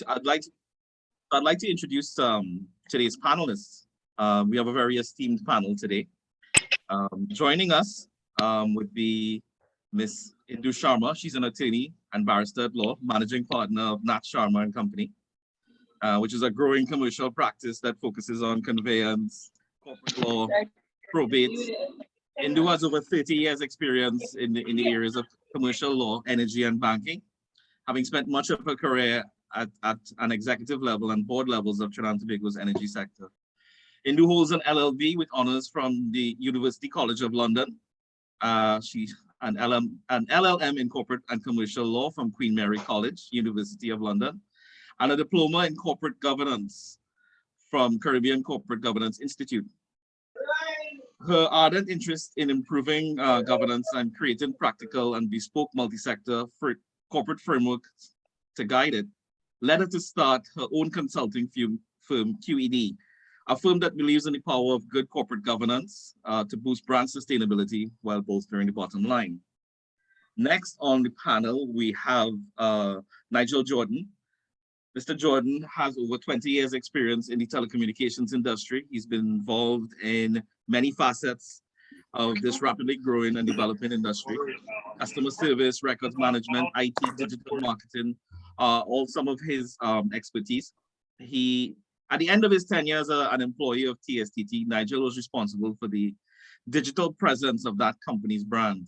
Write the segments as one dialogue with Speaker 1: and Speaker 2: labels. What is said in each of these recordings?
Speaker 1: I'd like to introduce today's panelists. We have a very esteemed panel today. Joining us would be Ms. Indu Sharma. She's an attorney and barrister at law, managing partner of Nat Sharma and Company, which is a growing commercial practice that focuses on conveyance, corporate law, probate. Indu has over 30 years experience in the areas of commercial law, energy, and banking, having spent much of her career at an executive level and board levels of Trinidad and Tobago's energy sector. Indu holds an LLB with honors from the University College of London. She's an LLM in corporate and commercial law from Queen Mary College, University of London, and a diploma in corporate governance from Caribbean Corporate Governance Institute. Her ardent interest in improving governance and creating practical and bespoke multi-sector corporate frameworks to guide it led her to start her own consulting firm, QED, a firm that believes in the power of good corporate governance to boost brand sustainability while bolstering the bottom line. Next on the panel, we have Nigel Jordan. Mr. Jordan has over 20 years experience in the telecommunications industry. He's been involved in many facets of this rapidly growing and developing industry: customer service, records management, IT, digital marketing, all some of his expertise. At the end of his tenure as an employee of TSTT, Nigel was responsible for the digital presence of that company's brand.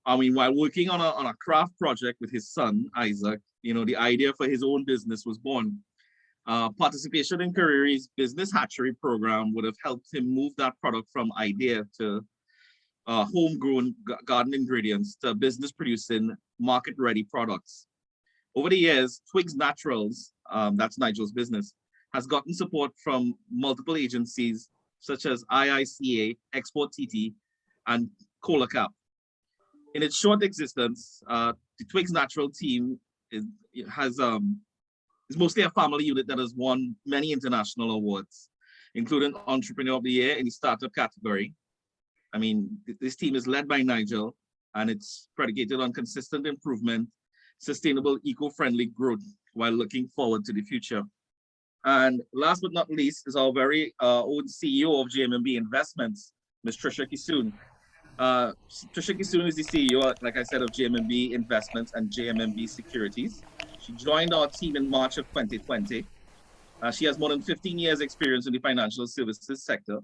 Speaker 1: I mean, while working on a craft project with his son, Isaac, the idea for his own business was born. Participation in Kariri's business hatchery program would have helped him move that product from idea to homegrown garden ingredients to business producing market-ready products. Over the years, Twigs Naturals, that's Nigel's business, has gotten support from multiple agencies such as IICA, Export TT, and ColaCap. In its short existence, the Twigs Natural team is mostly a family unit that has won many international awards, including Entrepreneur of the Year in the startup category. I mean, this team is led by Nigel, and it's predicated on consistent improvement, sustainable, eco-friendly growth while looking forward to the future. And last but not least is our very own CEO of JMMB Investments, Ms. Trisha Kisoon. Trisha Kisoon is the CEO, like I said, of JMMB Investments and JMMB Securities. She joined our team in March of 2020. She has more than 15 years experience in the financial services sector.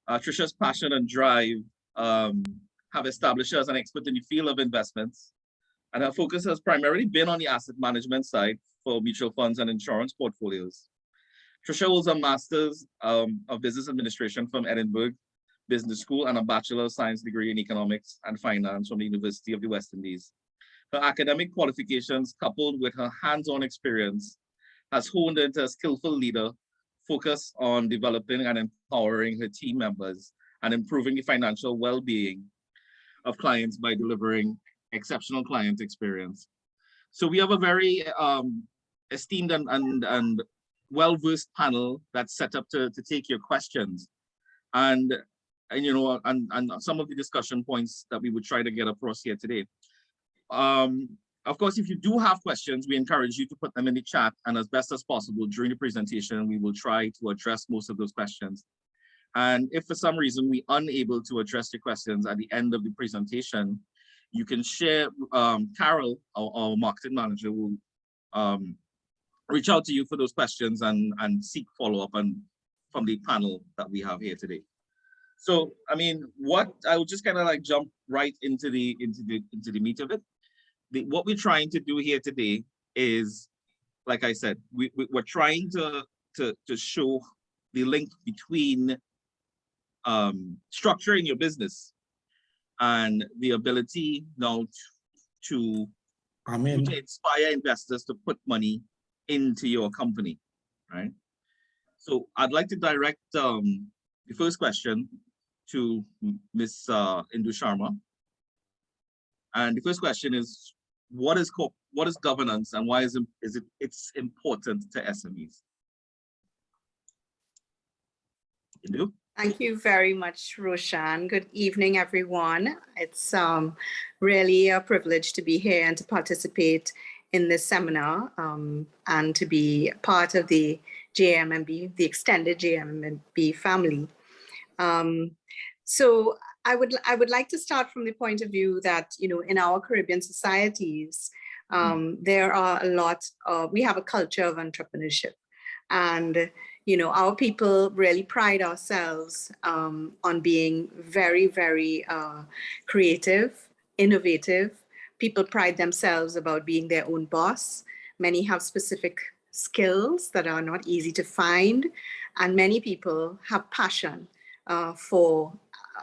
Speaker 1: Trisha's passion and drive have established her as an expert in the field of investments. And her focus has primarily been on the asset management side for mutual funds and insurance portfolios. Trisha holds a master's of business administration from Edinburgh Business School and a Bachelor of Science degree in economics and finance from the University of the West Indies. Her academic qualifications, coupled with her hands-on experience, has honed her into a skillful leader focused on developing and empowering her team members and improving the financial well-being of clients by delivering exceptional client experience. So we have a very esteemed and well-versed panel that's set up to take your questions. And some of the discussion points that we would try to get across here today. Of course, if you do have questions, we encourage you to put them in the chat, and as best as possible during the presentation, we will try to address most of those questions. And if for some reason we're unable to address your questions at the end of the presentation, you can share, Carol, our marketing manager, will reach out to you for those questions and seek follow-up from the panel that we have here today. So, I mean, I would just kind of like jump right into the meat of it. What we're trying to do here today is, like I said, we're trying to show the link between structuring your business and the ability now to inspire investors to put money into your company, right? So I'd like to direct the first question to Ms. Indu Sharma. And the first question is, what is governance and why it's important to SMEs? Indu?
Speaker 2: Thank you very much, Roshan. Good evening, everyone. It's really a privilege to be here and to participate in this seminar and to be part of the JMMB, the extended JMMB family. So I would like to start from the point of view that, you know, in our Caribbean societies, there are a lot of, we have a culture of entrepreneurship. And, you know, our people really pride ourselves on being very, very creative, innovative. People pride themselves about being their own boss. Many have specific skills that are not easy to find. And many people have passion for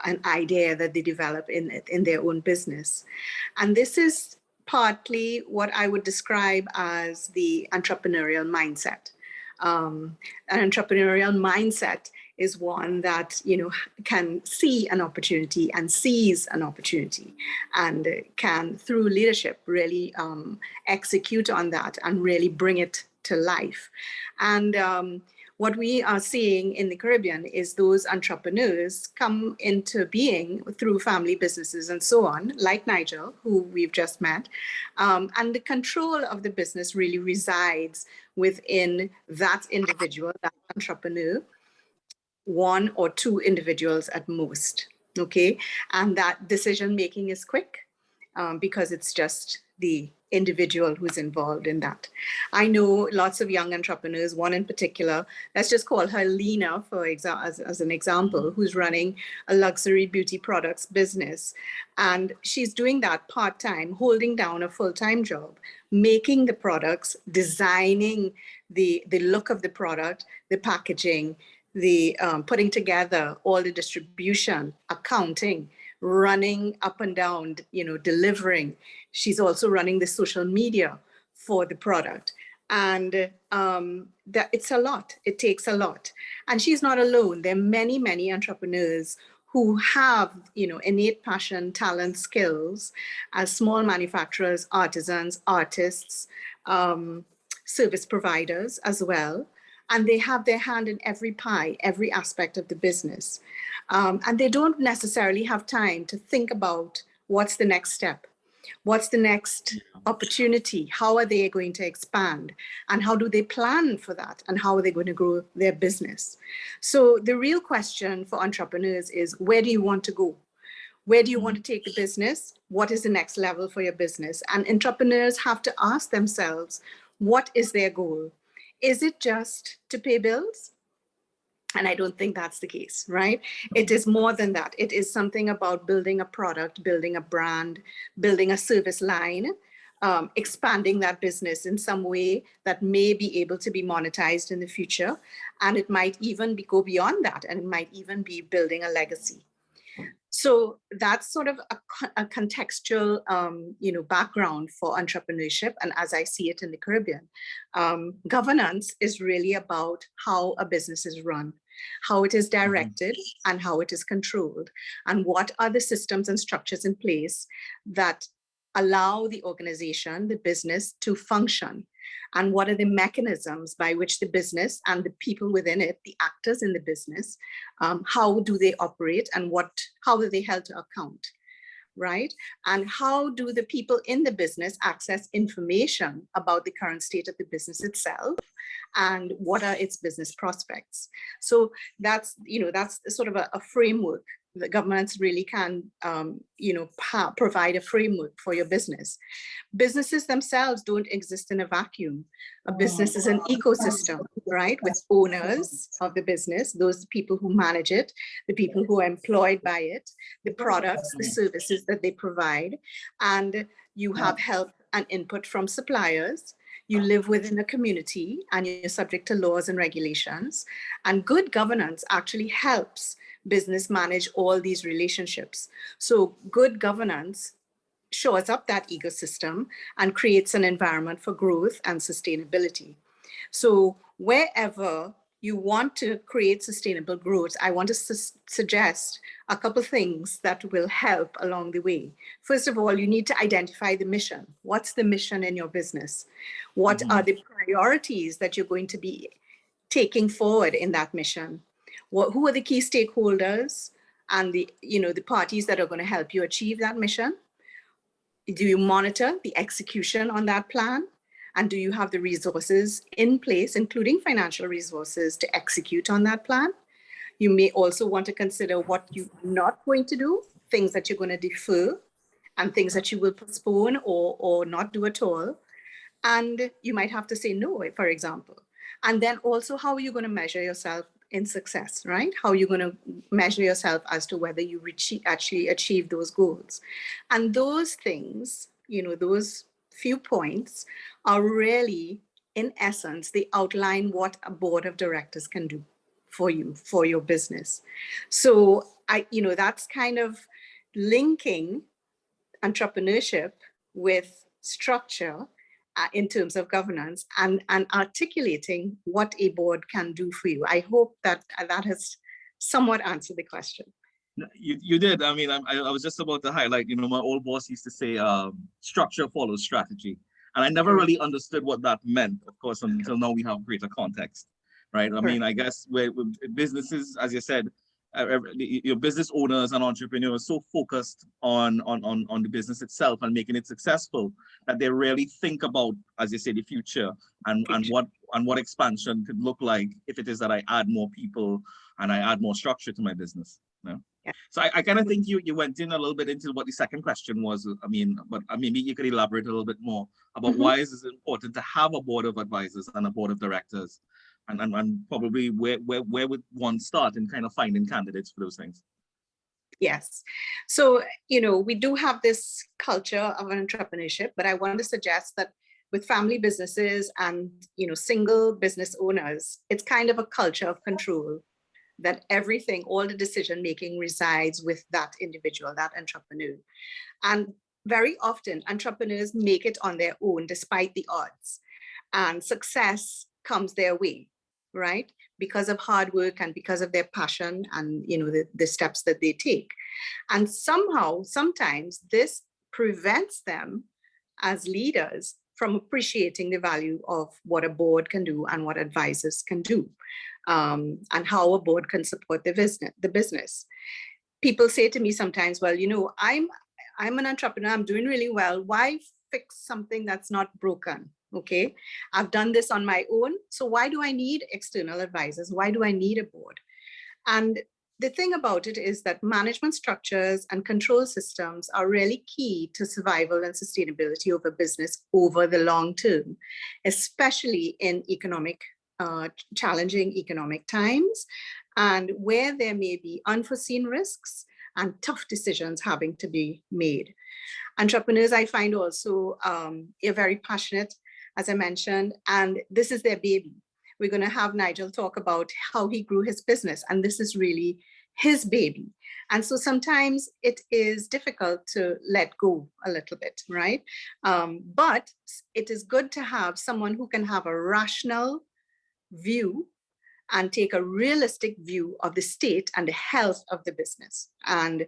Speaker 2: an idea that they develop in their own business. And this is partly what I would describe as the entrepreneurial mindset. An entrepreneurial mindset is one that, you know, can see an opportunity and seize an opportunity and can, through leadership, really execute on that and really bring it to life. And what we are seeing in the Caribbean is those entrepreneurs come into being through family businesses and so on, like Nigel, who we've just met. And the control of the business really resides within that individual, that entrepreneur, one or two individuals at most, okay? And that decision making is quick because it's just the individual who's involved in that. I know lots of young entrepreneurs, one in particular, let's just call her Lena for as an example, who's running a luxury beauty products business. And she's doing that part-time, holding down a full-time job, making the products, designing the look of the product, the packaging, the putting together all the distribution, accounting, running up and down, you know, delivering. She's also running the social media for the product. And that it's a lot, it takes a lot. And she's not alone. There are many, many entrepreneurs who have, you know, innate passion, talent, skills as small manufacturers, artisans, artists, service providers as well. And they have their hand in every pie, every aspect of the business. And they don't necessarily have time to think about what's the next step, what's the next opportunity, how are they going to expand, and how do they plan for that, and how are they going to grow their business. So the real question for entrepreneurs is, where do you want to go? Where do you want to take the business? What is the next level for your business? And entrepreneurs have to ask themselves, what is their goal? Is it just to pay bills? And I don't think that's the case, right? It is more than that. It is something about building a product, building a brand, building a service line, expanding that business in some way that may be able to be monetized in the future. And it might even go beyond that, and it might even be building a legacy. So that's sort of a contextual, you know, background for entrepreneurship. And as I see it in the Caribbean, governance is really about how a business is run, how it is directed, and how it is controlled, and what are the systems and structures in place that allow the organization, the business, to function. And what are the mechanisms by which the business and the people within it, the actors in the business, how do they operate, and how are they held to account, right? And how do the people in the business access information about the current state of the business itself, and what are its business prospects? So that's, you know, that's sort of a framework. The governments really can, you know, provide a framework for your business. Businesses themselves don't exist in a vacuum. A business is an ecosystem, right? With owners of the business, those people who manage it, the people who are employed by it, the products, the services that they provide, and you have help and input from suppliers. You live within a community and you're subject to laws and regulations. And good governance actually helps business manage all these relationships. So good governance shores up that ecosystem and creates an environment for growth and sustainability. So wherever you want to create sustainable growth, I want to suggest a couple of things that will help along the way. First of all, you need to identify the mission. What's the mission in your business? What are the priorities that you're going to be taking forward in that mission? Who are the key stakeholders and the, you know, the parties that are going to help you achieve that mission? Do you monitor the execution on that plan? And do you have the resources in place, including financial resources, to execute on that plan? You may also want to consider what you're not going to do, things that you're going to defer, and things that you will postpone or not do at all. And you might have to say no, for example. And then also, how are you going to measure yourself in success, right? How are you going to measure yourself as to whether you actually achieve those goals? And those things, those few points are really, in essence, they outline what a board of directors can do for you, for your business. So that's kind of linking entrepreneurship with structure in terms of governance and articulating what a board can do for you. I hope that has somewhat answered the question.
Speaker 1: You did. I mean, I was just about to highlight, my old boss used to say, structure follows strategy. And I never really understood what that meant, of course, until now we have greater context, right? I mean, I guess with businesses, as you said, your business owners and entrepreneurs so focused on the business itself and making it successful that they really think about, as you say, the future and what expansion could look like if it is that I add more people and I add more structure to my business. Yeah. So I kind of think you went in a little bit into what the second question was. I mean, but maybe you could elaborate a little bit more about why is it important to have a board of advisors and a board of directors, and probably where would one start in kind of finding candidates for those things?
Speaker 2: Yes. So, we do have this culture of entrepreneurship, but I want to suggest that with family businesses and, single business owners, it's kind of a culture of control, that everything, all the decision making resides with that individual, that entrepreneur. And very often entrepreneurs make it on their own despite the odds, and success comes their way, right? Because of hard work and because of their passion and the steps that they take. And sometimes this prevents them as leaders from appreciating the value of what a board can do and what advisors can do, and how a board can support the business. People say to me sometimes, well, I'm an entrepreneur, I'm doing really well. Why fix something that's not broken? Okay, I've done this on my own. So why do I need external advisors? Why do I need a board? And the thing about it is that management structures and control systems are really key to survival and sustainability of a business over the long term, especially in challenging economic times, and where there may be unforeseen risks and tough decisions having to be made. Entrepreneurs, I find also, are very passionate, as I mentioned, and this is their baby. We're going to have Nigel talk about how he grew his business, and this is really his baby. And so sometimes it is difficult to let go a little bit, right? But it is good to have someone who can have a rational view and take a realistic view of the state and the health of the business. And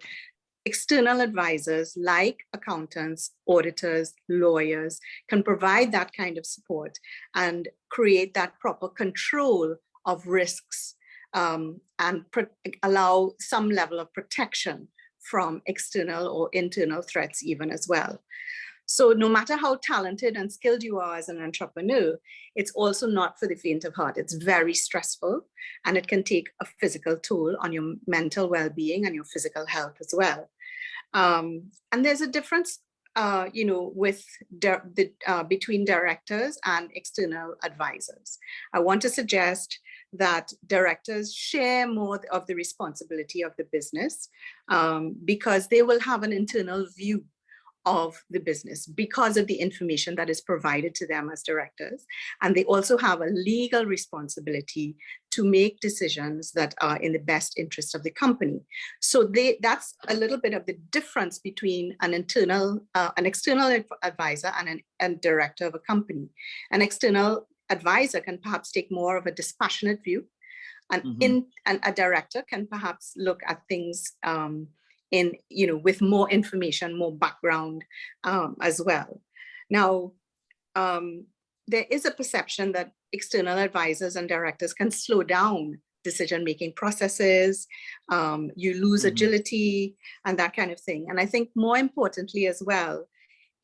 Speaker 2: external advisors like accountants, auditors, lawyers can provide that kind of support and create that proper control of risks, and allow some level of protection from external or internal threats even as well. So no matter how talented and skilled you are as an entrepreneur, it's also not for the faint of heart. It's very stressful, and it can take a physical toll on your mental well-being and your physical health as well. And there's a difference, with between directors and external advisors. I want to suggest that directors share more of the responsibility of the business, because they will have an internal view of the business because of the information that is provided to them as directors. And they also have a legal responsibility to make decisions that are in the best interest of the company. So that's a little bit of the difference between an external advisor and a director of a company. An external advisor can perhaps take more of a dispassionate view, and a director can perhaps look at things with more information, more background as well. Now, there is a perception that external advisors and directors can slow down decision-making processes, you lose agility and that kind of thing. And I think more importantly as well,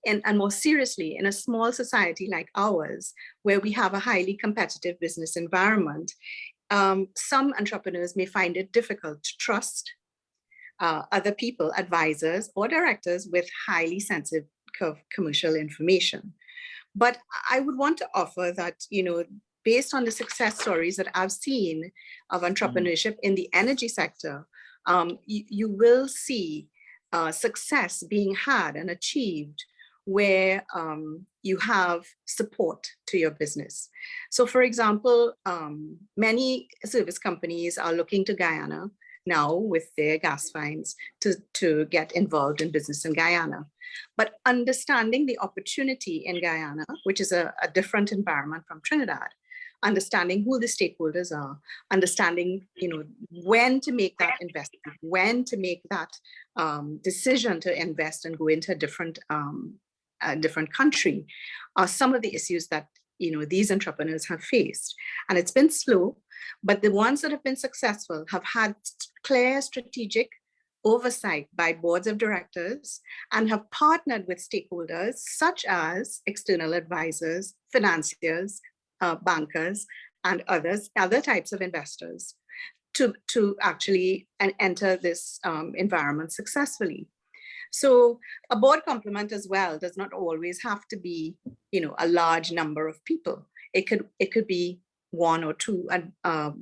Speaker 2: and more seriously, in a small society like ours, where we have a highly competitive business environment, some entrepreneurs may find it difficult to trust other people, advisors, or directors with highly sensitive commercial information. But I would want to offer that, based on the success stories that I've seen of entrepreneurship in the energy sector, you will see success being had and achieved where you have support to your business. So for example, many service companies are looking to Guyana now with their gas finds to get involved in business in Guyana. But understanding the opportunity in Guyana, which is a different environment from Trinidad, understanding who the stakeholders are, understanding, when to make that investment, when to make that decision to invest and go into a different country, are some of the issues that these entrepreneurs have faced. And it's been slow, but the ones that have been successful have had clear strategic oversight by boards of directors and have partnered with stakeholders such as external advisors, financiers, bankers, and other types of investors to actually enter this environment successfully. So a board complement as well does not always have to be, a large number of people. It could be one or two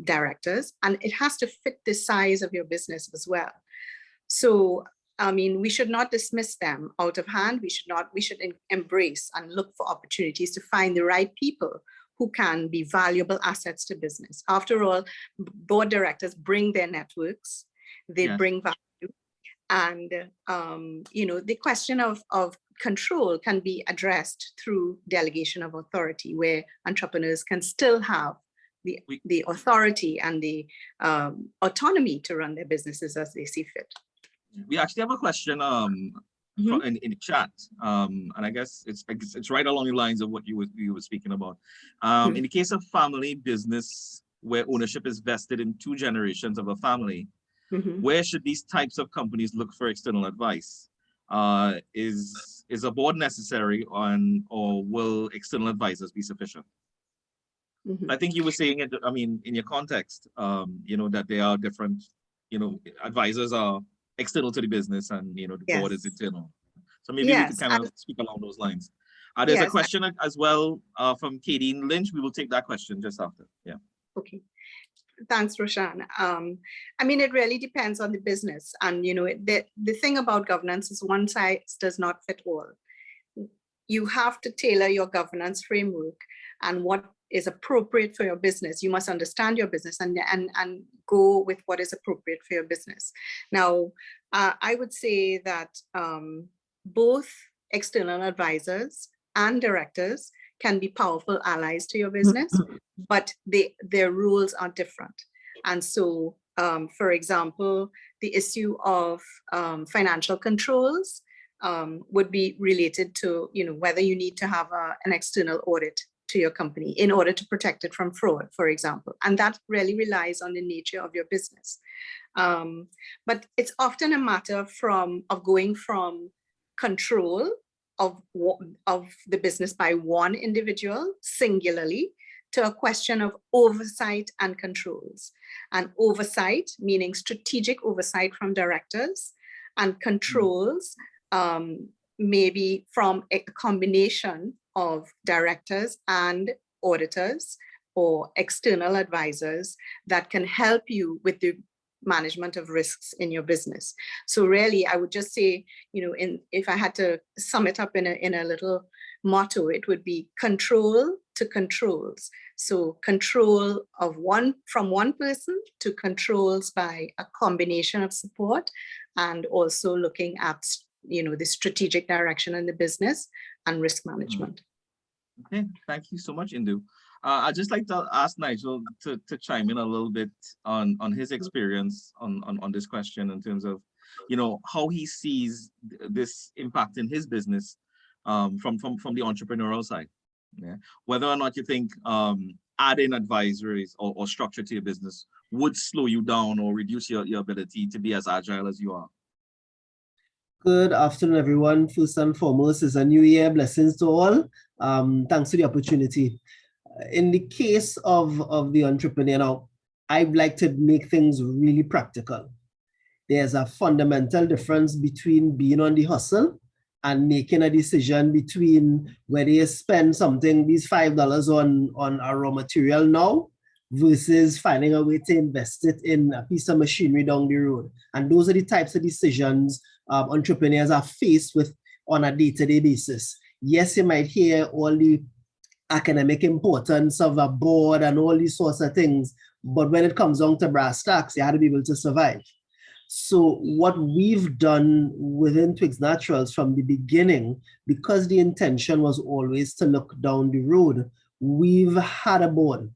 Speaker 2: directors, and it has to fit the size of your business as well. So, I mean, we should not dismiss them out of hand. We should embrace and look for opportunities to find the right people who can be valuable assets to business. After all, board directors bring their networks, they bring value. And, the question of control can be addressed through delegation of authority, where entrepreneurs can still have the authority and the autonomy to run their businesses as they see fit.
Speaker 1: We actually have a question in the chat, and I guess it's right along the lines of what you were speaking about. In the case of family business, where ownership is vested in 2 generations of a family, where should these types of companies look for external advice? Is a board necessary, or will external advisors be sufficient? I think you were saying it, I mean, in your context, that there are different, advisors are external to the business, and the board is internal. So maybe we could kind of speak along those lines. There's a question as well from Kadeen Lynch. We will take that question just after. Yeah. Okay.
Speaker 2: Thanks, Roshan. I mean, it really depends on the business. And, the thing about governance is one size does not fit all. You have to tailor your governance framework and what is appropriate for your business. You must understand your business and go with what is appropriate for your business. Now, I would say that both external advisors and directors can be powerful allies to your business, but their rules are different. And so, for example, the issue of financial controls would be related to, whether you need to have an external audit to your company in order to protect it from fraud, for example. And that really relies on the nature of your business. But it's often a matter of going from control of the business by one individual singularly to a question of oversight and controls. And oversight meaning strategic oversight from directors, and controls maybe from a combination of directors and auditors or external advisors that can help you with the management of risks in your business. So really, I would just say, if I had to sum it up in a little motto, it would be control to controls. So control from one person to controls by a combination of support, and also looking at, the strategic direction in the business and risk management.
Speaker 1: Okay, thank you so much, Indu. I'd just like to ask Nigel to chime in a little bit on his experience on this question, in terms of, how he sees this impact in his business from the entrepreneurial side. Yeah. Whether or not you think adding advisories or structure to your business would slow you down or reduce your ability to be as agile as you are.
Speaker 3: Good afternoon, everyone. First and foremost, it's a new year. Blessings to all. Thanks for the opportunity. In the case of the entrepreneur now, I'd like to make things really practical. There's a fundamental difference between being on the hustle and making a decision between whether you spend something, these $5 on a raw material now versus finding a way to invest it in a piece of machinery down the road. And those are the types of decisions entrepreneurs are faced with on a day-to-day basis. Yes, you might hear all the academic importance of a board and all these sorts of things, but when it comes down to brass tacks, you have to be able to survive. So what we've done within Twigs Naturals from the beginning, because the intention was always to look down the road, we've had a board.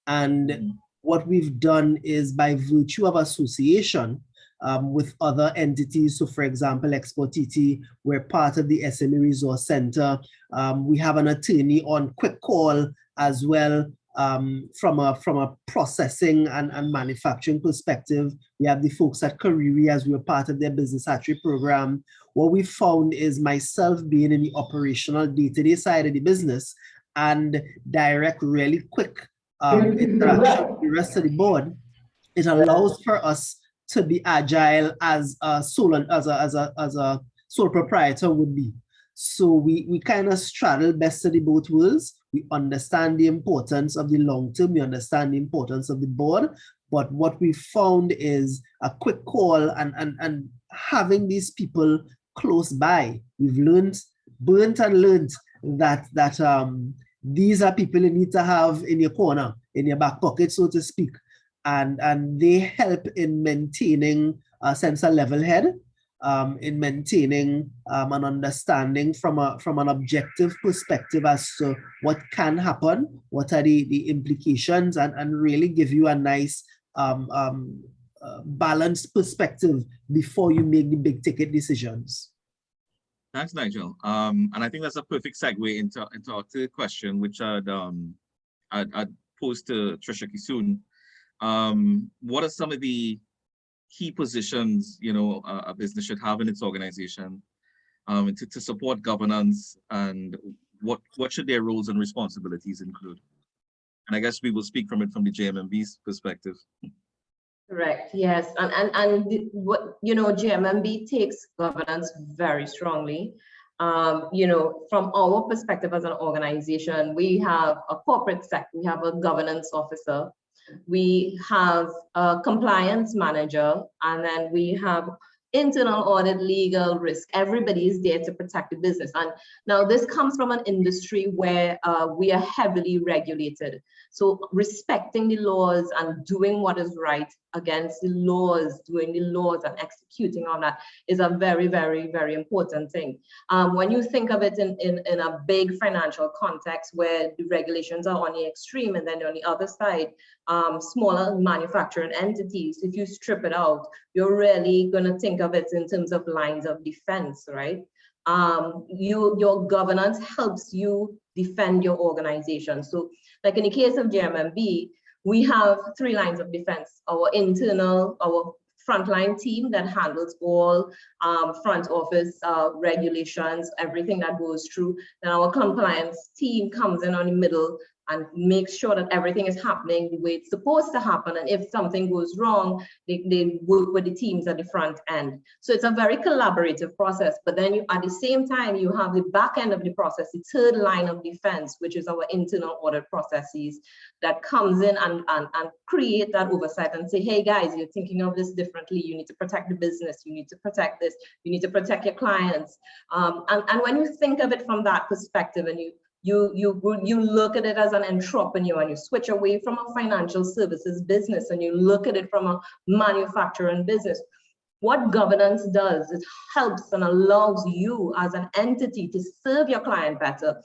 Speaker 3: And what we've done is, by virtue of association with other entities, so for example, Export TT, we're part of the SME Resource Center. We have an attorney on quick call as well. From a processing and manufacturing perspective, we have the folks at Kariri as we were part of their business hatchery program. What we found is, myself being in the operational day-to-day side of the business and direct, really quick interaction with the rest of the board, it allows for us to be agile as a sole proprietor would be. So we kind of straddle best of the both worlds. We understand the importance of the long term. We understand the importance of the board. But what we found is a quick call and having these people close by. We've burnt and learned that these are people you need to have in your corner, in your back pocket, so to speak. And they help in maintaining a sense of level head, in maintaining an understanding from an objective perspective as to what can happen, what are the implications, and really give you a nice balanced perspective before you make the big ticket decisions.
Speaker 1: Thanks, Nigel. And I think that's a perfect segue into our third question, which I'd pose to Trisha Kisoon. What are some of the key positions, a business should have in its organization to support governance, and what should their roles and responsibilities include? And I guess we will speak from the JMMB's perspective.
Speaker 4: Correct. Yes, and what JMMB takes governance very strongly. From our perspective as an organization, we have a corporate sector, we have a governance officer, we have a compliance manager, and then we have internal audit, legal, risk. Everybody is there to protect the business. And now this comes from an industry where we are heavily regulated. So respecting the laws and doing what is right against the laws, doing the laws and executing on that is a very, very, very important thing. When you think of it in a big financial context where the regulations are on the extreme, and then on the other side, smaller manufacturing entities, if you strip it out, you're really going to think of it in terms of lines of defense, right? Your governance helps you defend your organization. So like in the case of JMMB, we have 3 lines of defense: our internal, our frontline team that handles all front office regulations, everything that goes through. Then our compliance team comes in on the middle and makes sure that everything is happening the way it's supposed to happen. And if something goes wrong, they work with the teams at the front end. So it's a very collaborative process. But then at the same time, you have the back end of the process, the 3rd line of defense, which is our internal audit processes that comes in and create that oversight and say, hey guys, you're thinking of this differently. You need to protect the business. You need to protect this. You need to protect your clients. And when you think of it from that perspective, and you look at it as an entrepreneur, and you switch away from a financial services business and you look at it from a manufacturing business, what governance does, it helps and allows you as an entity to serve your client better,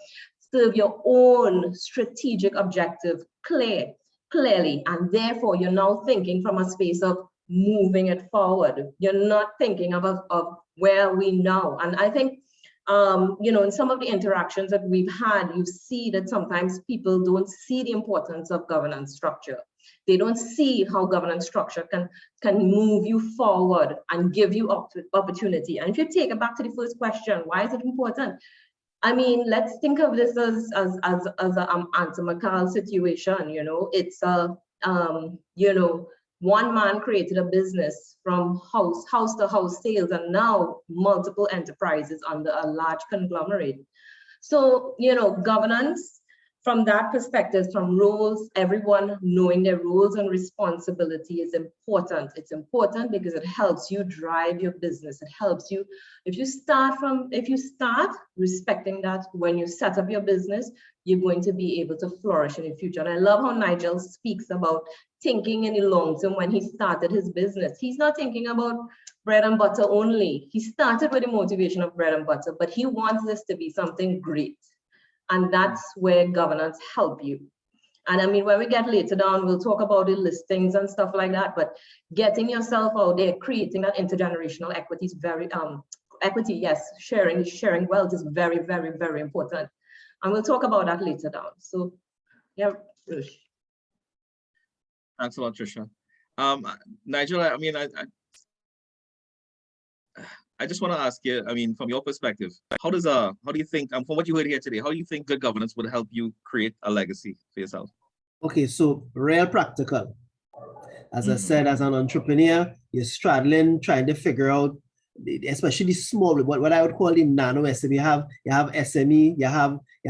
Speaker 4: serve your own strategic objective clearly, and therefore you're now thinking from a space of moving it forward. You're not thinking of where we now. And I think in some of the interactions that we've had, you see that sometimes people don't see the importance of governance structure. They don't see how governance structure can move you forward and give you opportunity. And if you take it back to the first question, why is it important? I mean, let's think of this as a anti-McCall situation. You know, it's a you know, one man created a business from house to house sales, and now multiple enterprises under a large conglomerate. So, you know, governance from that perspective, from roles, everyone knowing their roles and responsibility is important. It's important because it helps you drive your business. It helps you, if you start respecting that when you set up your business, you're going to be able to flourish in the future. And I love how Nigel speaks about thinking in the long term when he started his business. He's not thinking about bread and butter only. He started with the motivation of bread and butter, but he wants this to be something great. And that's where governance help you. And I mean, when we get later down, we'll talk about the listings and stuff like that, but getting yourself out there, creating that intergenerational equity is very, equity, yes, sharing wealth is very, very, very important. And we'll talk about that later down. So, yeah.
Speaker 1: Thanks a lot, Trisha. Nigel, I mean, I just want to ask you, I mean, from your perspective, how do you think, from what you heard here today, how do you think good governance would help you create a legacy for yourself?
Speaker 3: Okay, so real practical. As I said, as an entrepreneur, you're straddling, trying to figure out, especially small, what I would call the nano SME. You have SME, you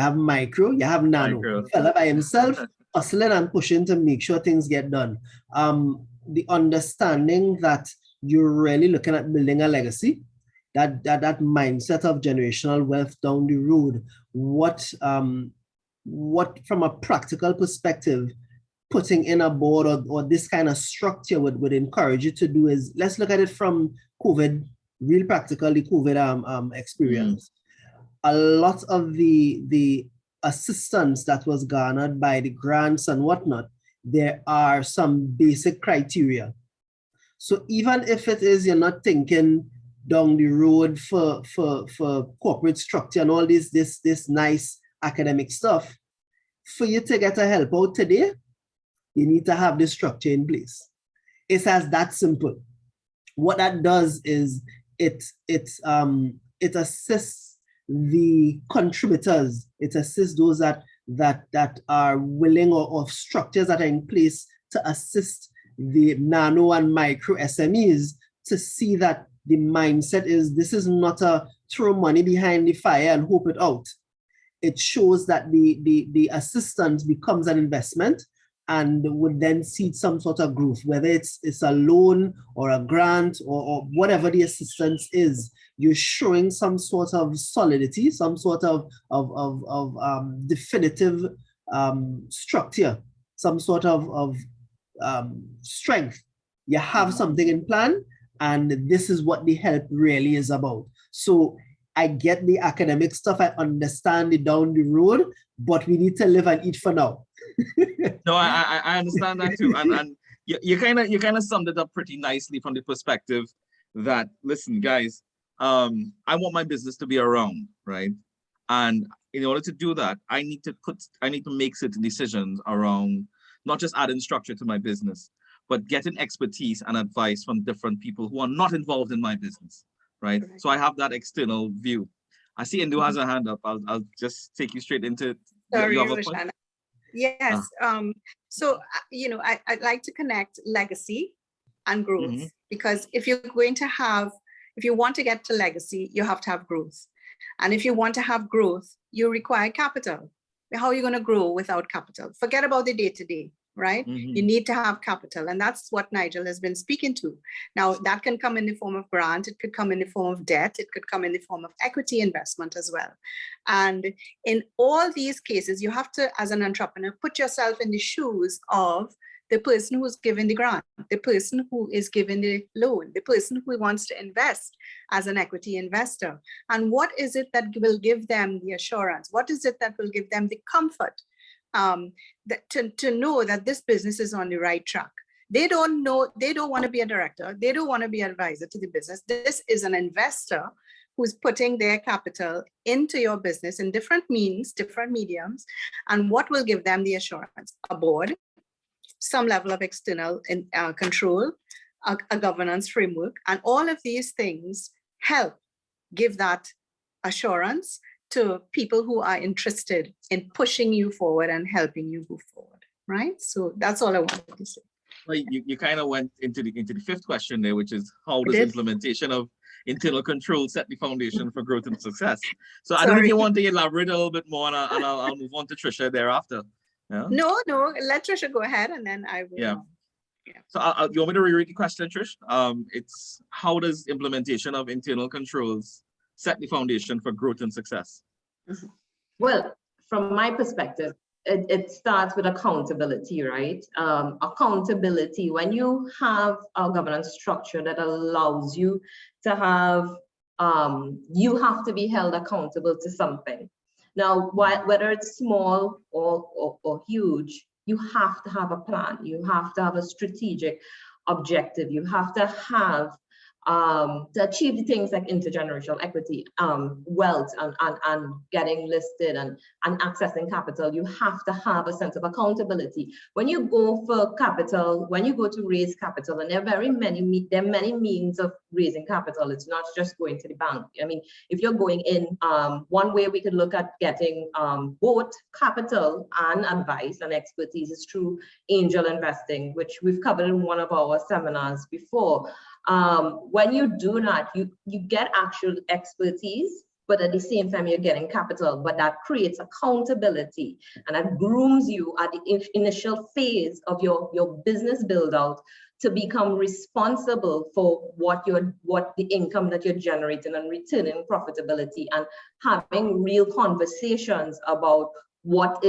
Speaker 3: have micro, you have nano. Fella by himself, hustling and pushing to make sure things get done. The understanding that you're really looking at building a legacy, that mindset of generational wealth down the road, what from a practical perspective, putting in a board or this kind of structure would encourage you to do is, let's look at it from COVID, real practically COVID experience. A lot of the assistance that was garnered by the grants and whatnot, there are some basic criteria. So even if it is you're not thinking down the road for corporate structure and all this nice academic stuff, for you to get a help out today, you need to have this structure in place. It's as that simple. What that does is it assists the contributors. It assists those that are willing or structures that are in place to assist the nano and micro SMEs to see that the mindset is, this is not a throw money behind the fire and hope it out. It shows that the assistance becomes an investment and would then seed some sort of growth, whether it's a loan or a grant or whatever the assistance is. You're showing some sort of solidity, some sort of definitive structure, some sort of strength. You have something in plan, and this is what the help really is about. So I get the academic stuff, I understand it down the road, but we need to live and eat for now.
Speaker 1: No, I understand that too. And you kind of summed it up pretty nicely from the perspective that, listen, guys, I want my business to be around, right? And in order to do that, I need to make certain decisions around not just adding structure to my business, but getting expertise and advice from different people who are not involved in my business, right?
Speaker 2: Correct.
Speaker 1: So I have that external view. I see Indu has a hand up. I'll just take you straight into it.
Speaker 2: Sorry,
Speaker 1: you have a point?
Speaker 2: Roshana. Yes. So, you know, I'd like to connect legacy and growth, because if you want to get to legacy, you have to have growth. And if you want to have growth, you require capital. How are you going to grow without capital? Forget about the day-to-day, right? You need to have capital. And that's what Nigel has been speaking to. Now, that can come in the form of grant. It could come in the form of debt. It could come in the form of equity investment as well. And in all these cases, you have to, as an entrepreneur, put yourself in the shoes of the person who's given the grant, the person who is given the loan, the person who wants to invest as an equity investor. And what is it that will give them the assurance? What is it that will give them the comfort to know that this business is on the right track? They don't know, they don't want to be a director. They don't want to be an advisor to the business. This is an investor who's putting their capital into your business in different means, different mediums. And what will give them the assurance? A board, some level of external control, a governance framework, and all of these things help give that assurance to people who are interested in pushing you forward and helping you move forward, right? So that's all I wanted to say.
Speaker 1: Well, you kind of went into the fifth question there, which is how does
Speaker 2: did.
Speaker 1: implementation of internal control set the foundation for growth and success? So I don't know if you want to elaborate a little bit more, and I'll move on to Trisha thereafter. Yeah?
Speaker 2: No, let Trisha go ahead, and then I will.
Speaker 1: Yeah. So you want me to reread the question, Trish? It's how does implementation of internal controls set the foundation for growth and success?
Speaker 4: Well, from my perspective, it starts with accountability, right? Accountability, when you have a governance structure that allows you to have, you have to be held accountable to something. Now, whether it's small or huge, you have to have a plan. You have to have a strategic objective. You have to have to achieve the things like intergenerational equity, wealth, and getting listed and accessing capital. You have to have a sense of accountability. When you go for capital, when you go to raise capital, and there are many means of raising capital. It's not just going to the bank. I mean, if you're going in, one way we could look at getting both capital and advice and expertise is through angel investing, which we've covered in one of our seminars before. When you do that, you get actual expertise, but at the same time, you're getting capital, but that creates accountability and that grooms you at the initial phase of your business build out to become responsible for what the income that you're generating and returning profitability, and having real conversations about what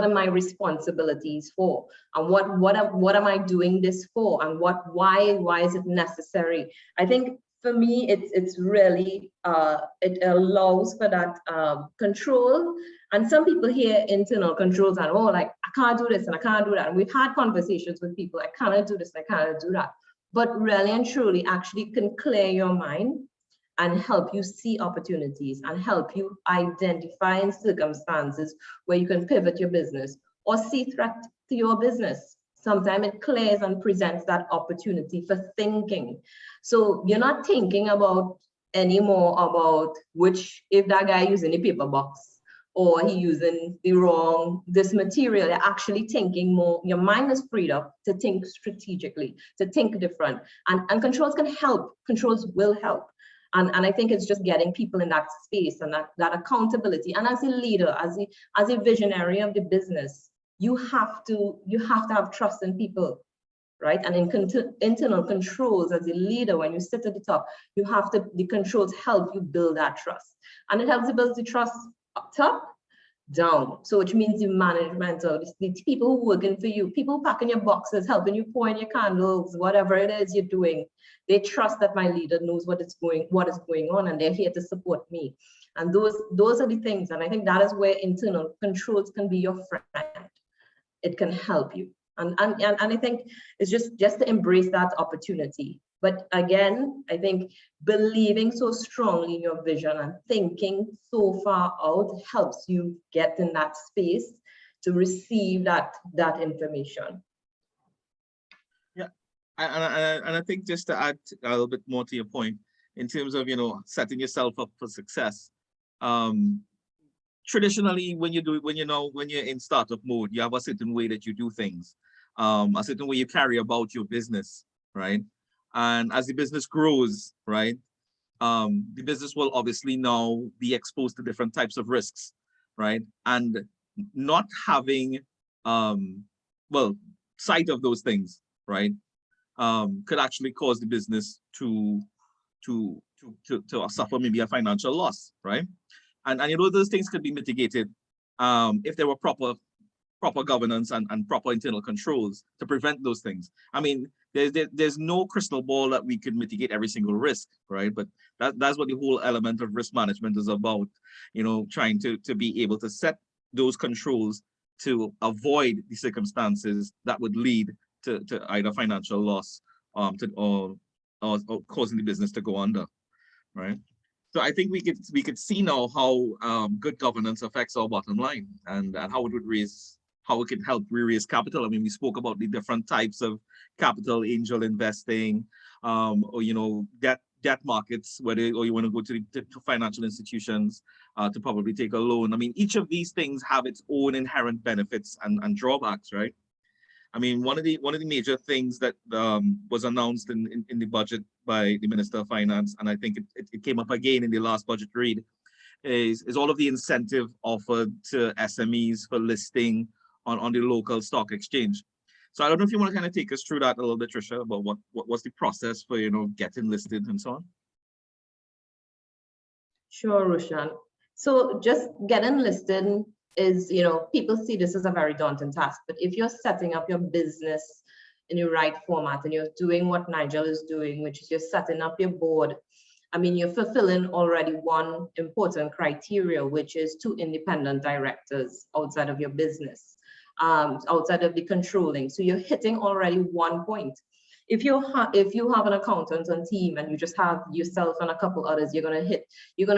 Speaker 4: are my responsibilities for, and what am I doing this for, and why is it necessary? I think for me, it's really it allows for that control. And some people hear internal controls and like, I can't do this and I can't do that. And we've had conversations with people, I cannot do this and I cannot do that. But really and truly, actually can clear your mind and help you see opportunities and help you identify circumstances where you can pivot your business or see threat to your business. Sometimes it clears and presents that opportunity for thinking. So you're not thinking anymore about if that guy using the paper box or he using this material. You're actually thinking more, your mind is freed up to think strategically, to think different. And controls can help, controls will help. And I think it's just getting people in that space and that accountability. And as a leader, as a visionary of the business, you have to have trust in people, right? And in internal controls, as a leader, when you sit at the top, the controls help you build that trust. And it helps you build the trust up top, down. So which means the management, or the people who are working for you, people packing your boxes, helping you pour in your candles, whatever it is you're doing, they trust that my leader knows what is going on, and they're here to support me. And those are the things. And I think that is where internal controls can be your friend. It can help you. And I think it's just to embrace that opportunity. But again, I think believing so strongly in your vision and thinking so far out helps you get in that space to receive that information.
Speaker 1: Yeah, and I think just to add a little bit more to your point, in terms of setting yourself up for success. Traditionally, when you're in startup mode, you have a certain way that you do things, a certain way you carry about your business, right? And as the business grows, right, the business will obviously now be exposed to different types of risks, right? And not having, sight of those things, right, could actually cause the business to suffer maybe a financial loss, right? And those things could be mitigated if there were proper governance and proper internal controls to prevent those things. I mean, there's no crystal ball that we could mitigate every single risk, right? But that's what the whole element of risk management is about, trying to be able to set those controls to avoid the circumstances that would lead to either financial loss or causing the business to go under, right? So I think we could see now how good governance affects our bottom line and how it would raise how it can help raise capital. I mean, we spoke about the different types of capital, angel investing, or debt markets, or you want to go to financial institutions to probably take a loan. I mean, each of these things have its own inherent benefits and drawbacks, right? I mean, one of the major things that was announced in the budget by the Minister of Finance, and I think it came up again in the last budget read, is all of the incentive offered to SMEs for listing on the local stock exchange. So I don't know if you want to kind of take us through that a little bit, Tricia, about what's the process for getting listed and so on.
Speaker 4: Sure, Roshan. So just getting listed is, people see this as a very daunting task, but if you're setting up your business in the right format and you're doing what Nigel is doing, which is you're setting up your board, I mean, you're fulfilling already one important criteria, which is 2 independent directors outside of your business, outside of the controlling. So you're hitting already 1 point. If you have an accountant on team and you just have yourself and a couple others, you're gonna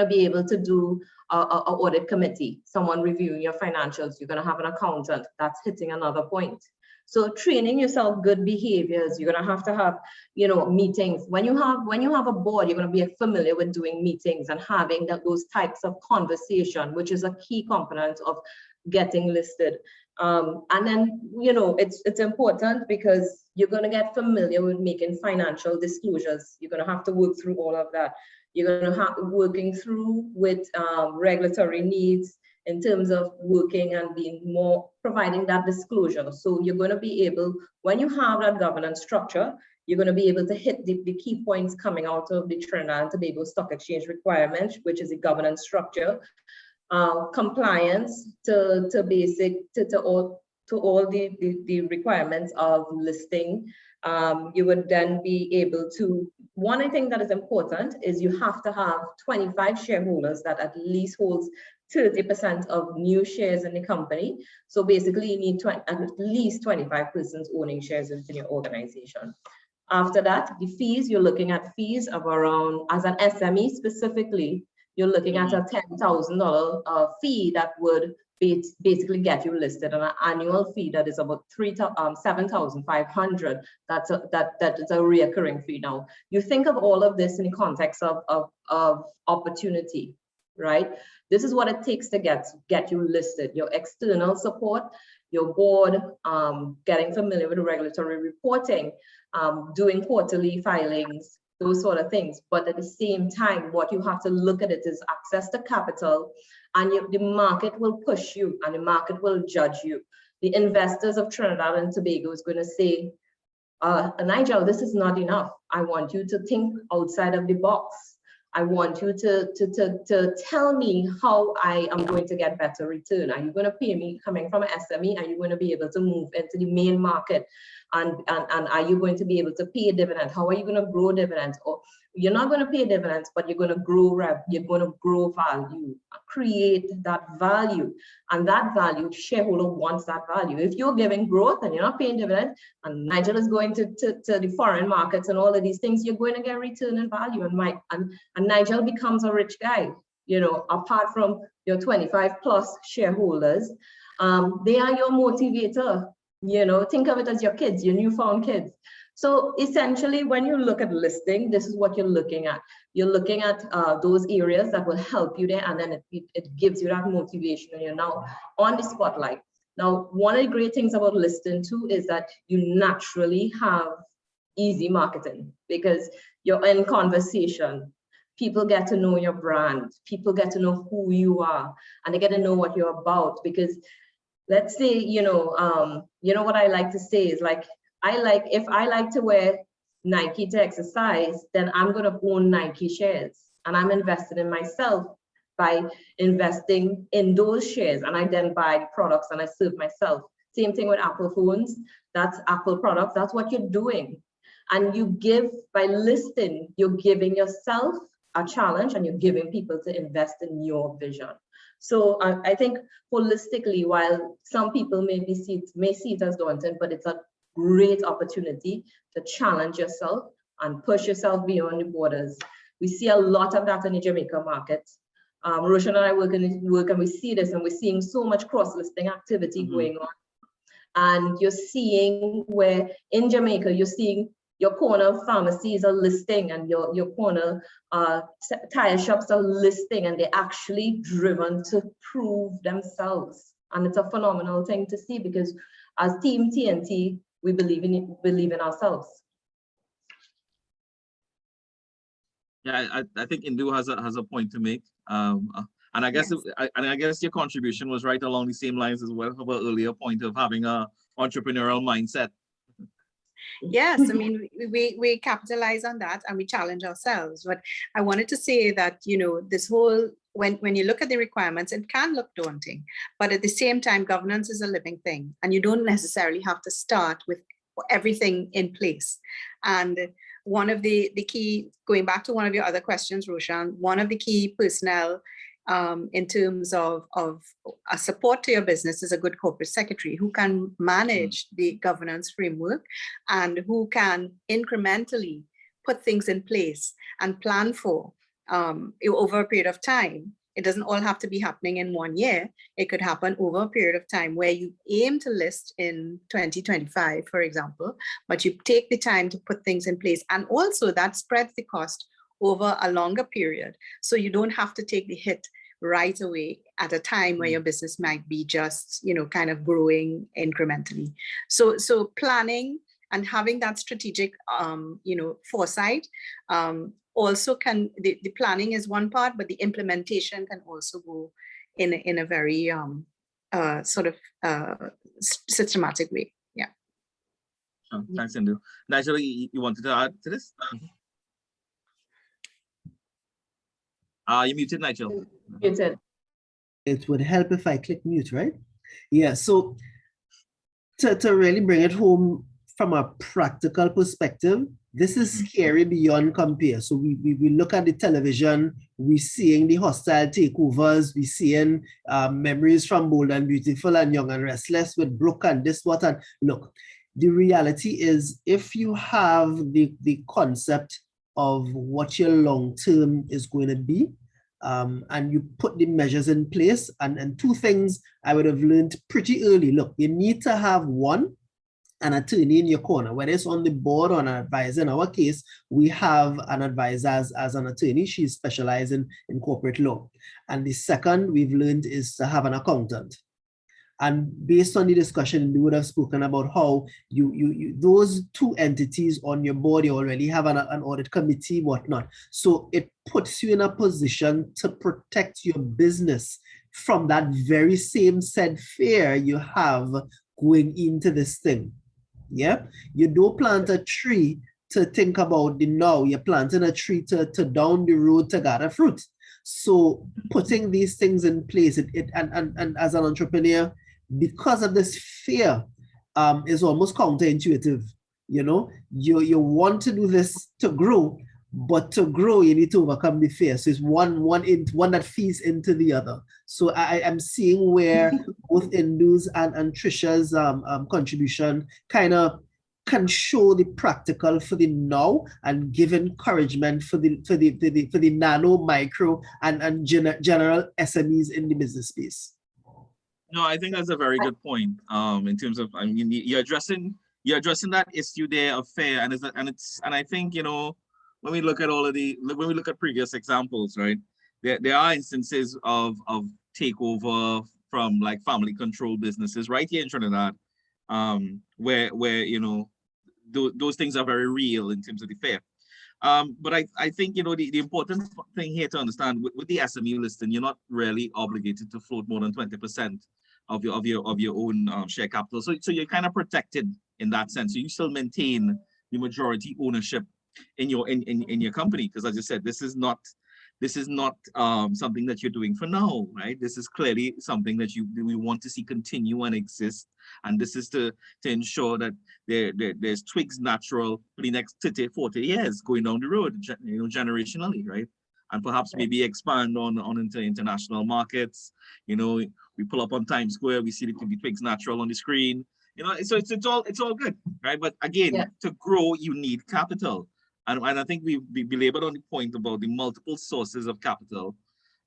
Speaker 4: be able to do a audit committee, someone reviewing your financials. You're gonna have an accountant that's hitting another point. So training yourself good behaviors, you're gonna have to have, meetings. When you have a board, you're gonna be familiar with doing meetings and having those types of conversation, which is a key component of getting listed. And then, it's important because you're gonna get familiar with making financial disclosures. You're gonna have to work through all of that. You're gonna have working through with regulatory needs, in terms of working and being more, providing that disclosure. So you're going to be able, when you have that governance structure, you're going to be able to hit the key points coming out of the Trinidad and Tobago Stock Exchange requirements, which is a governance structure, compliance to all the requirements of listing. You would then be able to, one thing that is important is you have to have 25 shareholders that at least holds 30% of new shares in the company. So basically you need at least 25 persons owning shares within your organization. After that, the fees, you're looking at fees of around, as an SME specifically, you're looking at a $10,000 fee that would basically get you listed, on an annual fee that is about $7,500. That is a recurring fee. Now, you think of all of this in the context of opportunity, right? This is what it takes to get you listed. Your external support, your board, getting familiar with the regulatory reporting, doing quarterly filings, those sort of things. But at the same time, what you have to look at it is access to capital, and the market will push you and the market will judge you. The investors of Trinidad and Tobago is going to say, Nigel, this is not enough. I want you to think outside of the box. I want you to tell me how I am going to get better return. Are you going to pay me coming from an SME? Are you going to be able to move into the main market? And are you going to be able to pay a dividend? How are you going to grow dividends? Or you're not going to pay dividends, but you're going to grow you're going to grow value, create that value. And that value, shareholder wants that value. If you're giving growth and you're not paying dividends, and Nigel is going to the foreign markets and all of these things, you're going to get return in value. And Nigel becomes a rich guy, apart from your 25 plus shareholders. They are your motivator. Think of it as your kids, your newfound kids. So essentially, when you look at listing, this is what you're looking at. You're looking at those areas that will help you there, and then it gives you that motivation, and you're now on the spotlight. Now, one of the great things about listing too is that you naturally have easy marketing because you're in conversation. People get to know your brand. People get to know who you are, and they get to know what you're about. Because let's say, what I like to say is like, if I like to wear Nike to exercise, then I'm going to own Nike shares, and I'm invested in myself by investing in those shares, and I then buy products and I serve myself. Same thing with Apple phones. That's Apple products. That's what you're doing. And you give, by listing, you're giving yourself a challenge, and you're giving people to invest in your vision. So I think holistically, while some people may see it as daunting, but it's a great opportunity to challenge yourself and push yourself beyond the borders. We see a lot of that in the Jamaica market. Roshan and I work and we see this, and we're seeing so much cross-listing activity going on. And you're seeing where in Jamaica, you're seeing your corner pharmacies are listing and your corner tire shops are listing, and they're actually driven to prove themselves. And it's a phenomenal thing to see, because as Team TNT, we believe in ourselves.
Speaker 1: Yeah, I think Indu has a point to make. And I guess
Speaker 2: Yes.
Speaker 1: I guess your contribution was right along the same lines as well, about earlier point of having a entrepreneurial mindset.
Speaker 2: Yes, I mean, we capitalize on that and we challenge ourselves. But I wanted to say that, you know, this whole, when you look at the requirements, it can look daunting, but at the same time, governance is a living thing, and you don't necessarily have to start with everything in place. And one of the key, going back to one of your other questions, Roshan, one of the key personnel in terms of a support to your business is a good corporate secretary who can manage the governance framework and who can incrementally put things in place and plan for over a period of time. It doesn't all have to be happening in 1 year. It could happen over a period of time where you aim to list in 2025, for example, but you take the time to put things in place. And also that spreads the cost over a longer period. So you don't have to take the hit right away at a time where your business might be just, you know, kind of growing incrementally. So planning and having that strategic, you know, foresight also can, the planning is one part, but the implementation can also go in a very sort of systematic way. Yeah.
Speaker 1: Thanks, Indu. Nigel, you wanted to add to this? You muted, Nigel.
Speaker 4: Muted.
Speaker 3: It would help if I click mute, right? Yeah, so to really bring it home from a practical perspective, this is scary beyond compare. So we look at the television, we're seeing the hostile takeovers, we're seeing memories from Bold and Beautiful and Young and Restless with Brooke and this, what, and look, the reality is if you have the concept of what your long term is going to be, and you put the measures in place, and two things I would have learned pretty early. Look, you need to have an attorney in your corner, whether it's on the board or an advisor. In our case, we have an advisor as an attorney. She's specialized in corporate law. And the second we've learned is to have an accountant. And based on the discussion, we would have spoken about how you those two entities on your board, you already have an audit committee, whatnot. So it puts you in a position to protect your business from that very same said fear you have going into this thing. Yeah, you don't plant a tree to think about the now, you're planting a tree to down the road to gather fruit. So putting these things in place, and as an entrepreneur, because of this fear, is almost counterintuitive. You know, you want to do this to grow, but to grow, you need to overcome the fear. So it's one that feeds into the other. So I am seeing where both Indu's and Trisha's contribution kind of can show the practical for the now and give encouragement for the nano, micro, and general SMEs in the business space.
Speaker 1: No, I think that's a very good point. In terms of, I mean, you're addressing that issue there of fear, and I think, you know, when we look at previous examples, right, there are instances of takeover from like family controlled businesses right here in Trinidad, where you know those things are very real in terms of the fear. But I think, you know, the important thing here to understand with the SME listing, you're not really obligated to float more than 20% of your own share capital. So you're kind of protected in that sense. So you still maintain the majority ownership in your company, because as I said, this is not something that you're doing for now, right? This is clearly something that we want to see continue and exist, and this is to ensure that there's Twigs Natural for the next 30, 40 years going down the road, you know, generationally, right? And perhaps maybe expand on into international markets. You know, we pull up on Times Square, we see the Twigs Natural on the screen. You know, so it's all good, right? But again, to grow, you need capital. And I think we belabored on the point about the multiple sources of capital,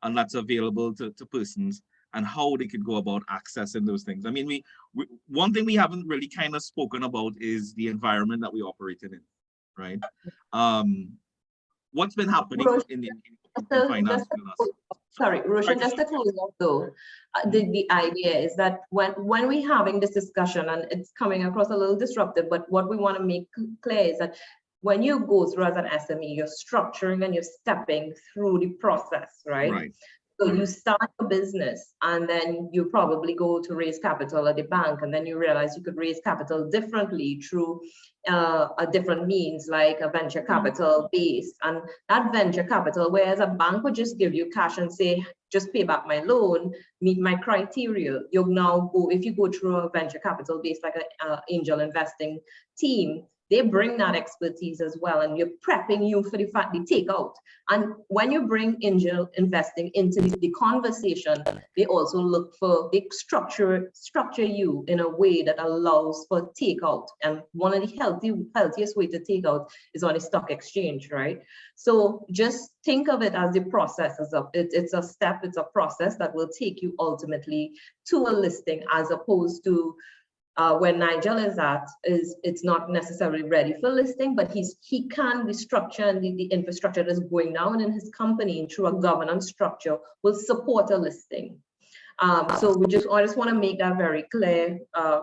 Speaker 1: and that's available to persons. and how they could go about accessing those things. I mean, one thing we haven't really kind of spoken about is the environment that we operate in, right? What's been happening in finance in the last?
Speaker 4: Sorry, Roshan, just to close off though, the idea is that when we're having this discussion, and it's coming across a little disruptive, but what we want to make clear is that when you go through as an SME, you're structuring and you're stepping through the process, right?
Speaker 1: Right.
Speaker 4: So you start a business and then you probably go to raise capital at the bank, and then you realize you could raise capital differently through a different means like a venture capital base. And that venture capital, whereas a bank would just give you cash and say, just pay back my loan, meet my criteria. You'll now go, if you go through a venture capital base like an angel investing team, they bring that expertise as well, and you're prepping you for the takeout. And when you bring angel investing into the conversation, they also look for, they structure you in a way that allows for takeout. And one of the healthiest way to take out is on a stock exchange, right? So just think of it as the process, it's a step, it's a process that will take you ultimately to a listing, as opposed to where Nigel is at, it's not necessarily ready for listing, but he can be structured, and the infrastructure that is going down in his company through a governance structure will support a listing. So I just want to make that very clear,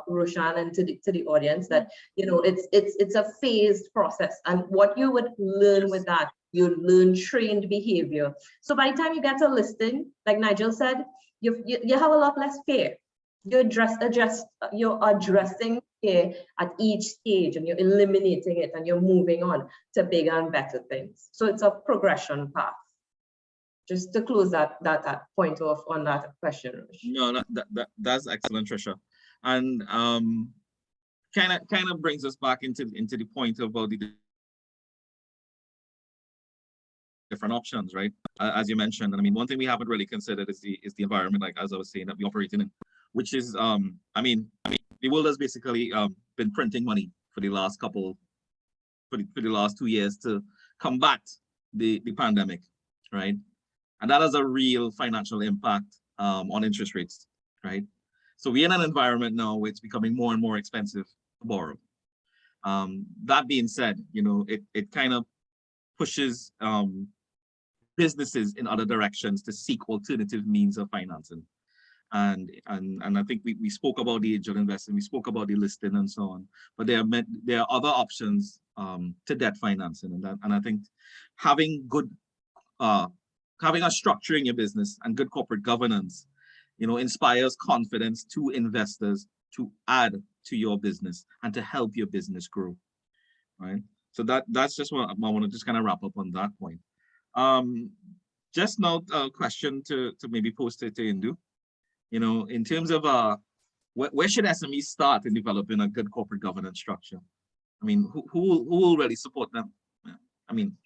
Speaker 4: Roshan, and to the audience, that it's a phased process, and what you would learn with that, you learn trained behavior. So by the time you get a listing, like Nigel said, you have a lot less fear. You're addressing here at each stage, and you're eliminating it, and you're moving on to bigger and better things. So it's a progression path. Just to close that point off on that question.
Speaker 1: No, that's excellent, Trisha, and kind of brings us back into the point about the different options, right? As you mentioned, and I mean, one thing we haven't really considered is the environment, like as I was saying, that we operate in, which is I mean, the world has basically been printing money for the last 2 years to combat the pandemic, right? And that has a real financial impact on interest rates, right? So we're in an environment now where it's becoming more and more expensive to borrow. That being said, it kind of pushes businesses in other directions to seek alternative means of financing. And I think we spoke about the angel investing, we spoke about the listing and so on, but there are other options to debt financing, and I think having a structure in your business and good corporate governance, inspires confidence to investors to add to your business and to help your business grow, right? So that's just what I want to just kind of wrap up on that point. Just now a question to maybe post it to Indu. In terms of where should SMEs start in developing a good corporate governance structure? I mean, who will really support them? I mean,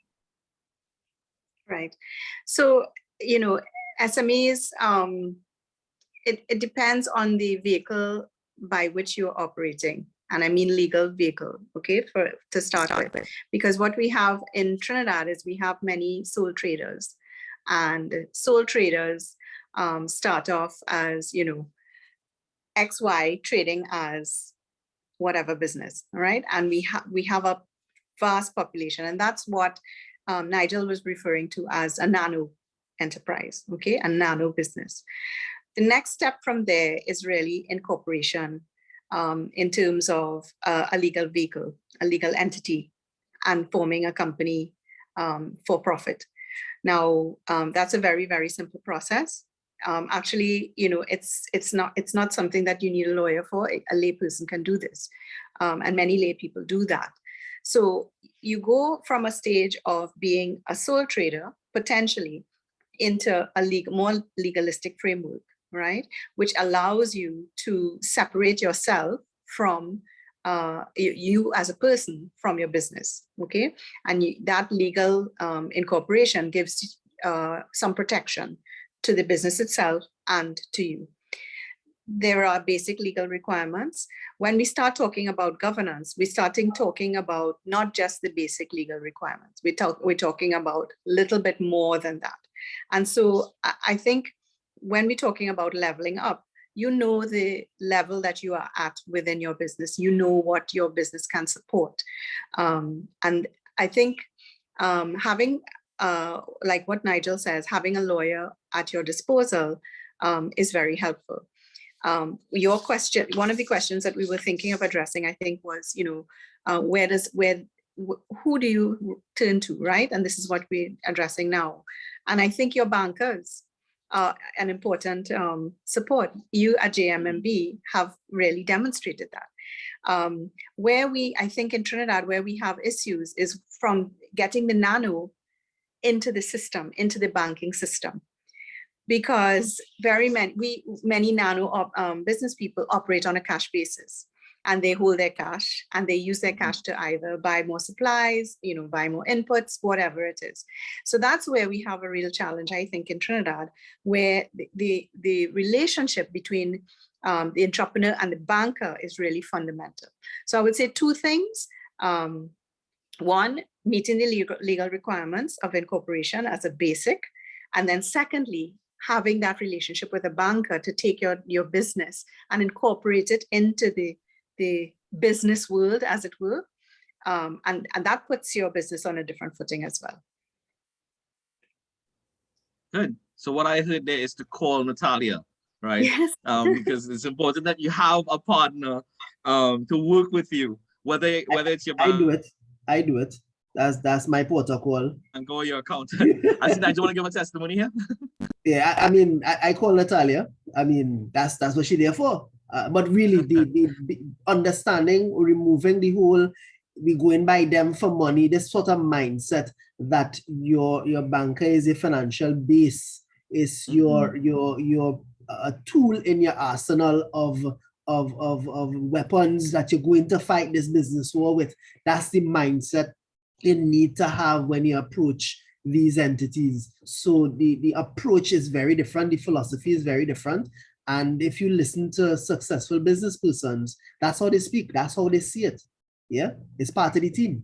Speaker 2: right. So SMEs, it depends on the vehicle by which you're operating, and I mean legal vehicle, okay, to start with, because what we have in Trinidad is we have many sole traders, and sole traders start off as XY trading as whatever business, all right? And we have a vast population, and that's what Nigel was referring to as a nano enterprise, okay, a nano business. The next step from there is really incorporation in terms of a legal vehicle, a legal entity, and forming a company for profit. Now, that's a very, very simple process. Actually, it's not something that you need a lawyer for. A lay person can do this, and many lay people do that. So you go from a stage of being a sole trader potentially into a more legalistic framework, right? Which allows you to separate yourself from you as a person from your business, okay? And that legal incorporation gives some protection to the business itself and to you. There are basic legal requirements. When we start talking about governance, we're talking about not just the basic legal requirements. We're talking about a little bit more than that. And so I think when we're talking about leveling up, you know the level that you are at within your business. You know what your business can support. And I think having, like what Nigel says, having a lawyer at your disposal is very helpful. Your question, one of the questions that we were thinking of addressing, I think, was, who do you turn to, right? And this is what we're addressing now. And I think your bankers are an important support. You at JMMB have really demonstrated that. I think in Trinidad, where we have issues is from getting the nano into the system, into the banking system. Because many nano business people operate on a cash basis, and they hold their cash and they use their cash to either buy more supplies, buy more inputs, whatever it is. So that's where we have a real challenge, I think, in Trinidad, where the relationship between the entrepreneur and the banker is really fundamental. So I would say two things. One, meeting the legal requirements of incorporation as a basic. And then secondly, having that relationship with a banker to take your business and incorporate it into the business world, as it were. And that puts your business on a different footing as well.
Speaker 1: Good. So what I heard there is to call Natalia, right?
Speaker 2: Yes.
Speaker 1: Because it's important that you have a partner to work with you, whether it's your bank.
Speaker 3: I do it. That's my protocol.
Speaker 1: And go your accountant. I see that you want to give a testimony here.
Speaker 3: Yeah, I mean, I call Natalia. I mean, that's what she's there for. But really, the understanding, removing the whole, we going by them for money, this sort of mindset that your banker is a financial base, is your tool in your arsenal of weapons that you're going to fight this business war with. That's the mindset you need to have when you approach these entities. So the approach is very different, the philosophy is very different. And if you listen to successful business persons, that's how they speak, that's how they see it. Yeah, it's part of the team.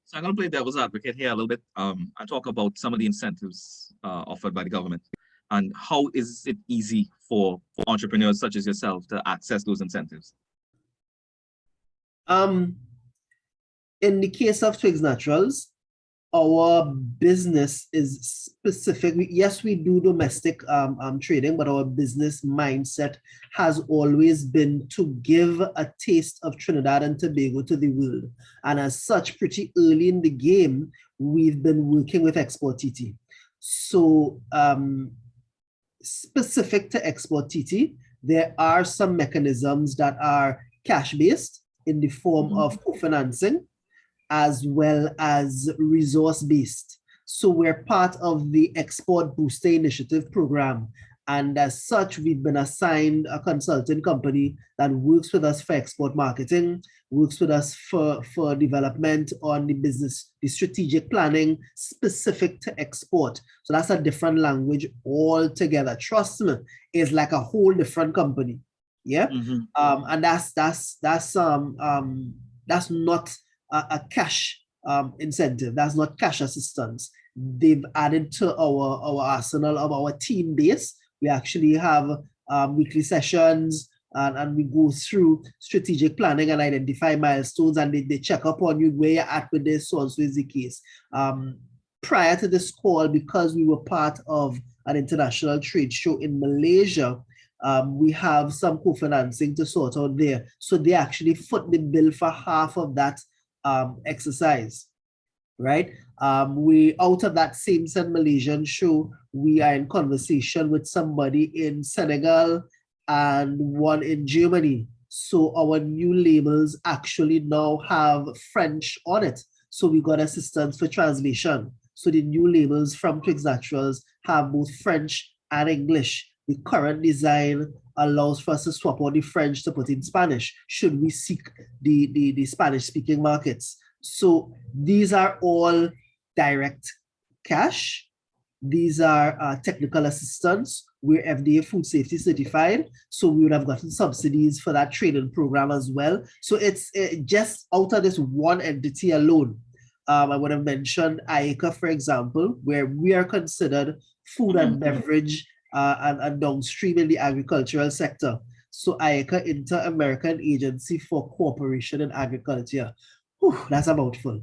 Speaker 1: So I'm going to play devil's advocate here a little bit and talk about some of the incentives offered by the government and how is it easy for entrepreneurs such as yourself to access those incentives.
Speaker 3: In the case of Twigs Naturals, our business is specific. Yes, we do domestic trading, but our business mindset has always been to give a taste of Trinidad and Tobago to the world. And as such, pretty early in the game, we've been working with Export TT. So specific to Export TT, there are some mechanisms that are cash-based in the form of co-financing, as well as resource-based. So we're part of the Export Booster Initiative program. And as such, we've been assigned a consulting company that works with us for export marketing, works with us for development on the business, the strategic planning specific to export. So that's a different language altogether. Trust me, it's like a whole different company. Yeah. And that's not a cash incentive. That's not cash assistance. They've added to our arsenal of our team base. We actually have weekly sessions and we go through strategic planning and identify milestones, and they check up on you where you're at with this, so on, so is the case. Prior to this call, because we were part of an international trade show in Malaysia, we have some co-financing to sort out there. So they actually foot the bill for half of that exercise, right? We, out of that same St. Malaysian show, we are in conversation with somebody in Senegal and one in Germany. So our new labels actually now have French on it. So we got assistance for translation. So the new labels from Twigs Naturals have both French and English. The current design allows for us to swap out the French to put in Spanish, should we seek the Spanish-speaking markets. So these are all direct cash. These are technical assistance. We're FDA food safety certified, so we would have gotten subsidies for that training program as well. So it's just out of this one entity alone, I would have mentioned ICA, for example, where we are considered food and beverage and downstream in the agricultural sector. So ICA, Inter-American Agency for Cooperation in Agriculture. Whew, that's a mouthful.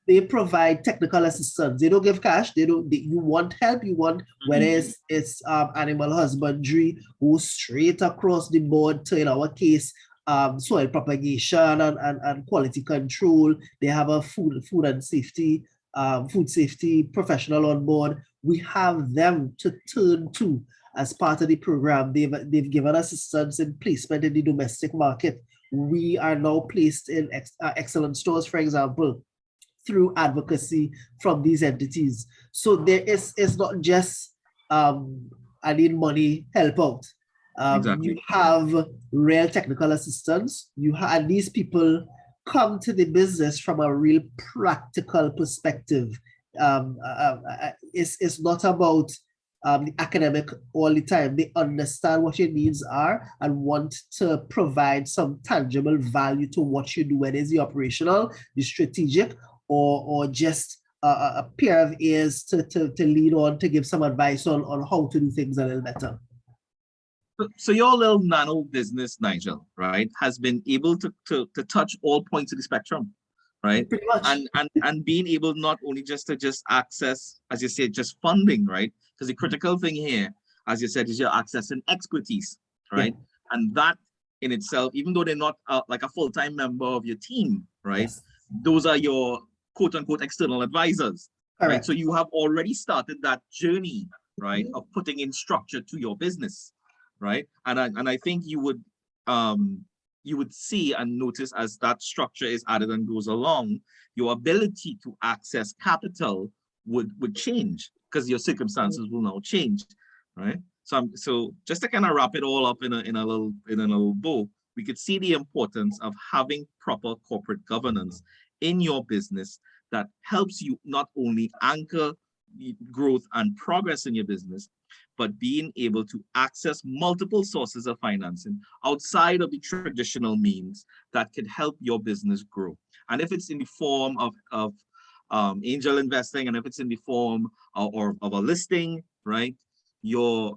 Speaker 3: They provide technical assistance. They don't give cash. You want help. You want whether it's animal husbandry, go straight across the board to, in our case, soil propagation and quality control. They have a food safety professional on board. We have them to turn to as part of the program. They've given assistance in placement in the domestic market. We are now placed in excellent stores, for example, through advocacy from these entities. So there is, it's not just I need money, help out.
Speaker 1: Exactly.
Speaker 3: You have real technical assistance. And these people come to the business from a real practical perspective. It's not about the academic all the time. They understand what your needs are and want to provide some tangible value to what you do, whether it's the operational, the strategic, or just a pair of ears to lean on to give some advice on how to do things a little better.
Speaker 1: So your little nano business, Nigel, right, has been able to touch all points of the spectrum, right?
Speaker 3: Pretty much.
Speaker 1: And being able not only to access, as you said, just funding, right? Because the critical thing here, as you said, is you're accessing expertise, right? Yeah. And that in itself, even though they're not like a full-time member of your team, right? Yes. Those are your quote-unquote external advisors, right? So you have already started that journey, right, of putting in structure to your business, right? And I think you would see and notice as that structure is added and goes along, your ability to access capital would change because your circumstances will now change, right? So just to kind of wrap it all up in a little bow, we could see the importance of having proper corporate governance in your business that helps you not only anchor growth and progress in your business, but being able to access multiple sources of financing outside of the traditional means that could help your business grow. And if it's in the form of angel investing, and if it's in the form of a listing, right, your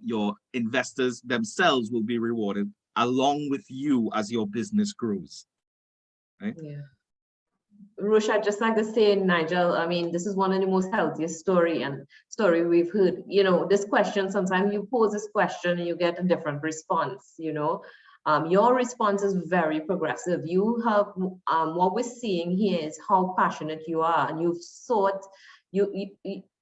Speaker 1: investors themselves will be rewarded along with you as your business grows, right?
Speaker 4: Yeah. Rush, I'd just like to say, Nigel, I mean, this is one of the most healthiest story we've heard. You know, this question, sometimes you pose this question and you get a different response, you know. Your response is very progressive. You have, what we're seeing here is how passionate you are, and you've sought, you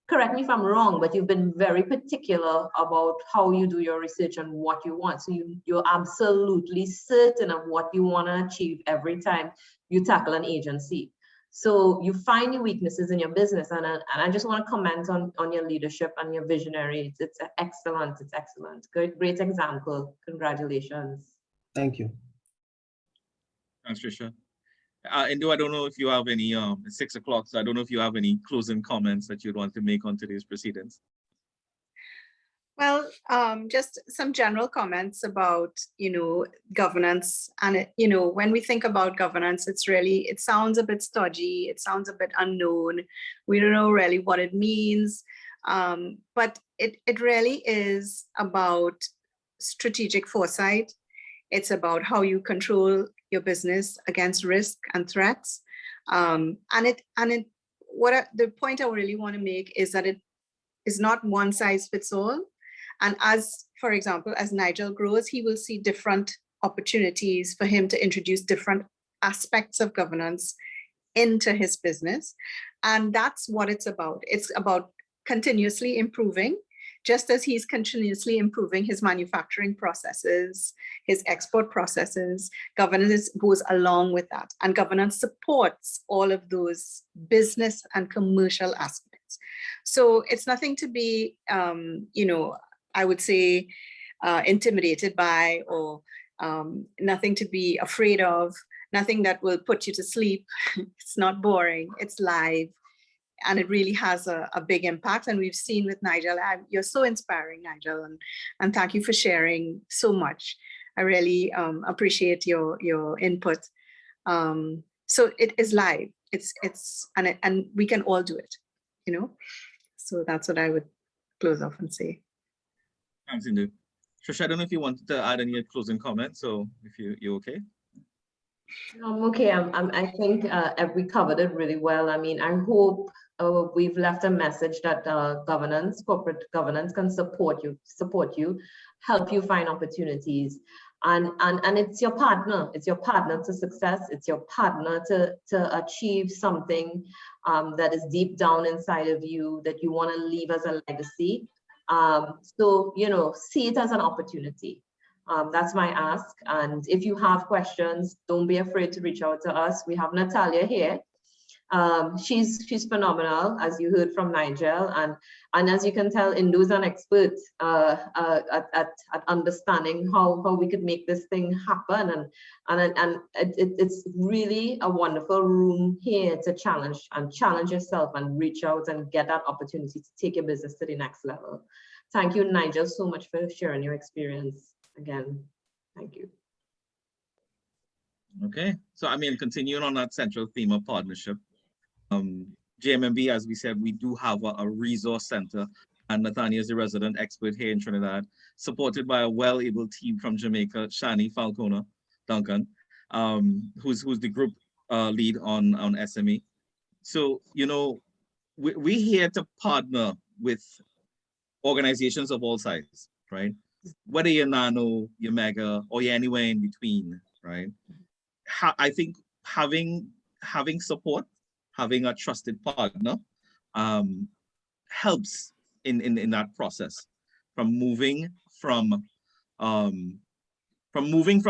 Speaker 4: correct me if I'm wrong, but you've been very particular about how you do your research and what you want. So you're absolutely certain of what you want to achieve every time you tackle an agency. So you find your weaknesses in your business, and I just want to comment on your leadership and your visionary. It's excellent. It's excellent. Great example. Congratulations.
Speaker 3: Thank you.
Speaker 1: Thanks, Trisha. Indo, I don't know if you have any, it's 6 o'clock, so I don't know if you have any closing comments that you'd want to make on today's proceedings.
Speaker 2: Well, just some general comments about, you know, governance. And, you know, when we think about governance, it sounds a bit stodgy. It sounds a bit unknown. We don't know really what it means. But it really is about strategic foresight. It's about how you control your business against risk and threats. The point I really want to make is that it is not one size fits all. And as, for example, as Nigel grows, he will see different opportunities for him to introduce different aspects of governance into his business. And that's what it's about. It's about continuously improving, just as he's continuously improving his manufacturing processes, his export processes. Governance goes along with that. And governance supports all of those business and commercial aspects. So it's nothing to be, you know, I would say, intimidated by, or nothing to be afraid of, nothing that will put you to sleep. It's not boring, it's live, and it really has a big impact. And we've seen with Nigel, you're so inspiring, Nigel, and thank you for sharing so much. I really appreciate your input. So it is live. and we can all do it, you know. So that's what I would close off and say.
Speaker 1: Thanks, Indu. Trisha, I don't know if you wanted to add any closing comments, so if you're okay.
Speaker 4: Okay. I think we covered it really well. I mean, I hope we've left a message that corporate governance can support you, help you find opportunities. And it's your partner. It's your partner to success. It's your partner to achieve something that is deep down inside of you that you want to leave as a legacy. So, you know, see it as an opportunity. That's my ask. And if you have questions, don't be afraid to reach out to us. We have Natalia here. She's phenomenal, as you heard from Nigel. And as you can tell, Indu's an expert at understanding how we could make this thing happen. And it's really a wonderful room here to challenge yourself and reach out and get that opportunity to take your business to the next level. Thank you, Nigel, so much for sharing your experience. Again, thank you.
Speaker 1: Okay, so I mean, continuing on that central theme of partnership, JMMB, as we said, we do have a resource center, and Nathania is the resident expert here in Trinidad, supported by a well-able team from Jamaica, Shani Falcona Duncan, who's the group lead on SME. So, you know, we're here to partner with organizations of all sizes, right? Whether you're nano, you're mega, or you're anywhere in between, right? I think having support, having a trusted partner, helps in that process. From moving from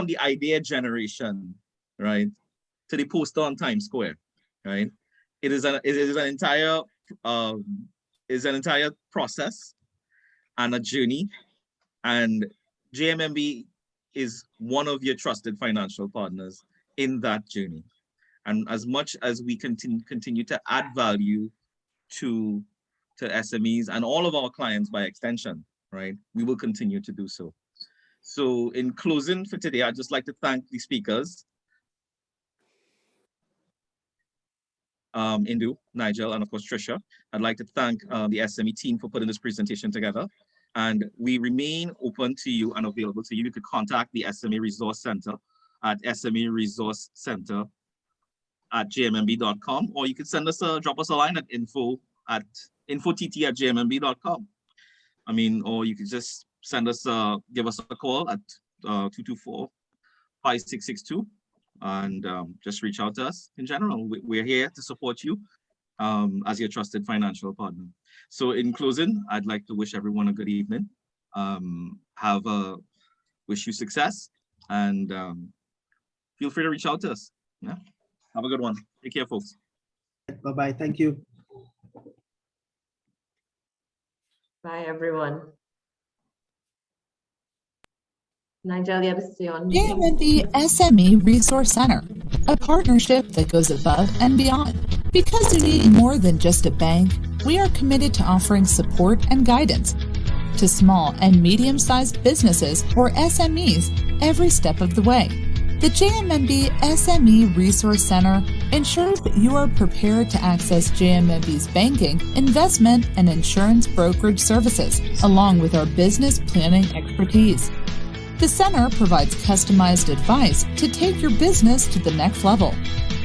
Speaker 1: the idea generation, right, to the poster on Times Square, right? It is an entire process and a journey. And JMMB is one of your trusted financial partners in that journey. And as much as we continue to add value to SMEs and all of our clients by extension, right, we will continue to do so. So in closing for today, I'd just like to thank the speakers, Indu, Nigel, and of course, Trisha. I'd like to thank the SME team for putting this presentation together. And we remain open to you and available to you. You could contact the SME Resource Center at smeresourcecenter@jmmb.com, or you could drop us a line at info@jmmb.com. I mean, or you could just give us a call at 224-5662 and just reach out to us in general. We're here to support you as your trusted financial partner. So in closing, I'd like to wish everyone a good evening. Wish you success, and feel free to reach out to us. Yeah. Have a good one. Take care, folks.
Speaker 3: Bye-bye. Thank you.
Speaker 4: Bye, everyone. Nigel, you have to stay on.
Speaker 5: JMMB SME Resource Center, a partnership that goes above and beyond. Because you need more than just a bank, we are committed to offering support and guidance to small and medium-sized businesses, or SMEs, every step of the way. The JMMB SME Resource Center ensures that you are prepared to access JMMB's banking, investment, and insurance brokerage services, along with our business planning expertise. The center provides customized advice to take your business to the next level.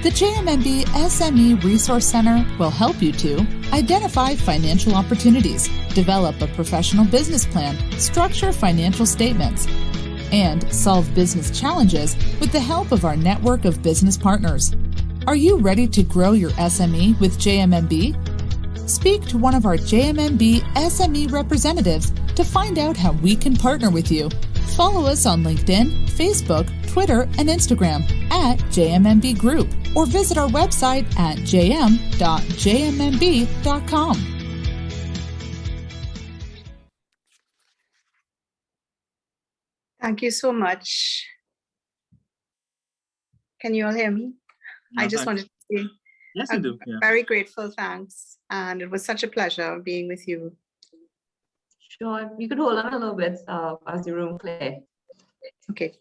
Speaker 5: The JMMB SME Resource Center will help you to identify financial opportunities, develop a professional business plan, structure financial statements, and solve business challenges with the help of our network of business partners. Are you ready to grow your SME with JMMB? Speak to one of our JMMB SME representatives to find out how we can partner with you. Follow us on LinkedIn, Facebook, Twitter, and Instagram at JMMB Group, or visit our website at jm.jmmb.com.
Speaker 2: Thank you so much. Can you all hear me?
Speaker 1: No,
Speaker 2: I just
Speaker 1: thanks.
Speaker 2: wanted to say
Speaker 1: Yes, you do. Yeah.
Speaker 2: very grateful, thanks. And it was such a pleasure being with you.
Speaker 4: Sure, you could hold on a little bit as the room clear.
Speaker 2: Okay.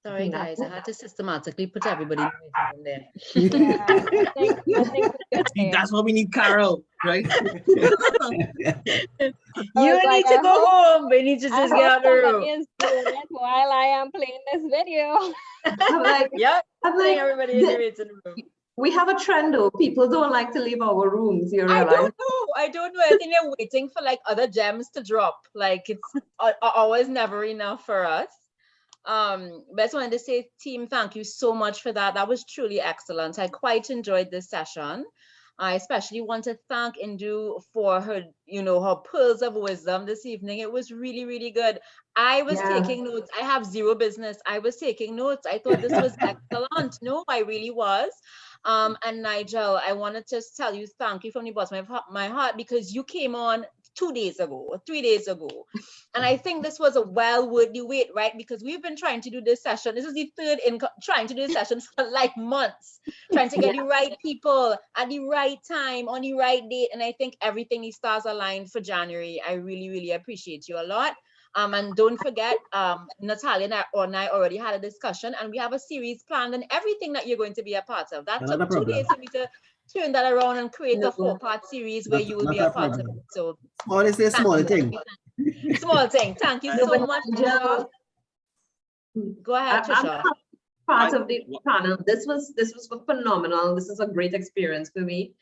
Speaker 6: Sorry, guys, I had to systematically put everybody in there.
Speaker 7: Yeah, I think we're good
Speaker 1: See,
Speaker 7: there.
Speaker 1: that's what we need, Carol, right?
Speaker 7: I
Speaker 6: You
Speaker 7: was like,
Speaker 6: need to
Speaker 7: I
Speaker 6: go
Speaker 7: hope-
Speaker 6: home. We need to
Speaker 7: I
Speaker 6: just get
Speaker 7: hope
Speaker 6: out of the
Speaker 7: somebody
Speaker 6: room.
Speaker 7: is doing it while I am playing this video.
Speaker 4: I'm like,
Speaker 6: Yep,
Speaker 4: I'm
Speaker 6: putting
Speaker 4: like,
Speaker 6: everybody in the waiting room.
Speaker 4: we have a trend though. People don't like to leave our rooms. You
Speaker 6: I
Speaker 4: realize?
Speaker 6: don't know. I don't know. I think they're waiting for like other gems to drop. Like it's always never enough for us. But I just wanted to say, team, thank you so much for that. That was truly excellent. I quite enjoyed this session. I especially want to thank Indu for her, her pearls of wisdom this evening. It was really, really good. I was
Speaker 4: Yeah.
Speaker 6: taking notes. I have zero business. I was taking notes. I thought this was excellent. No, I really was. And Nigel, I want to just tell you thank you from the bottom of my heart, because you came on 2 days ago or 3 days ago. And I think this was a well worth the wait, right? Because we've been trying to do this session. This is the third in trying to do this session for like months, trying to get the right people at the right time on the right date. And I think everything, the stars aligned for January. I really, really appreciate you a lot. And don't forget, Natalia and I already had a discussion, and we have a series planned and everything that you're going to be a part of. That
Speaker 3: Not a
Speaker 6: took 2
Speaker 3: problem.
Speaker 6: days for me to turn that around and create
Speaker 4: No.
Speaker 6: a 4-part series where
Speaker 3: Not-
Speaker 6: you will
Speaker 3: not
Speaker 6: be
Speaker 3: a
Speaker 6: a part of
Speaker 3: problem.
Speaker 6: it. So
Speaker 3: Small is a small thing.
Speaker 6: small thing. Thank you so much, Trisha. Go ahead,
Speaker 4: I'm
Speaker 6: Trisha.
Speaker 4: part of the panel. This was phenomenal. This is a great experience for me,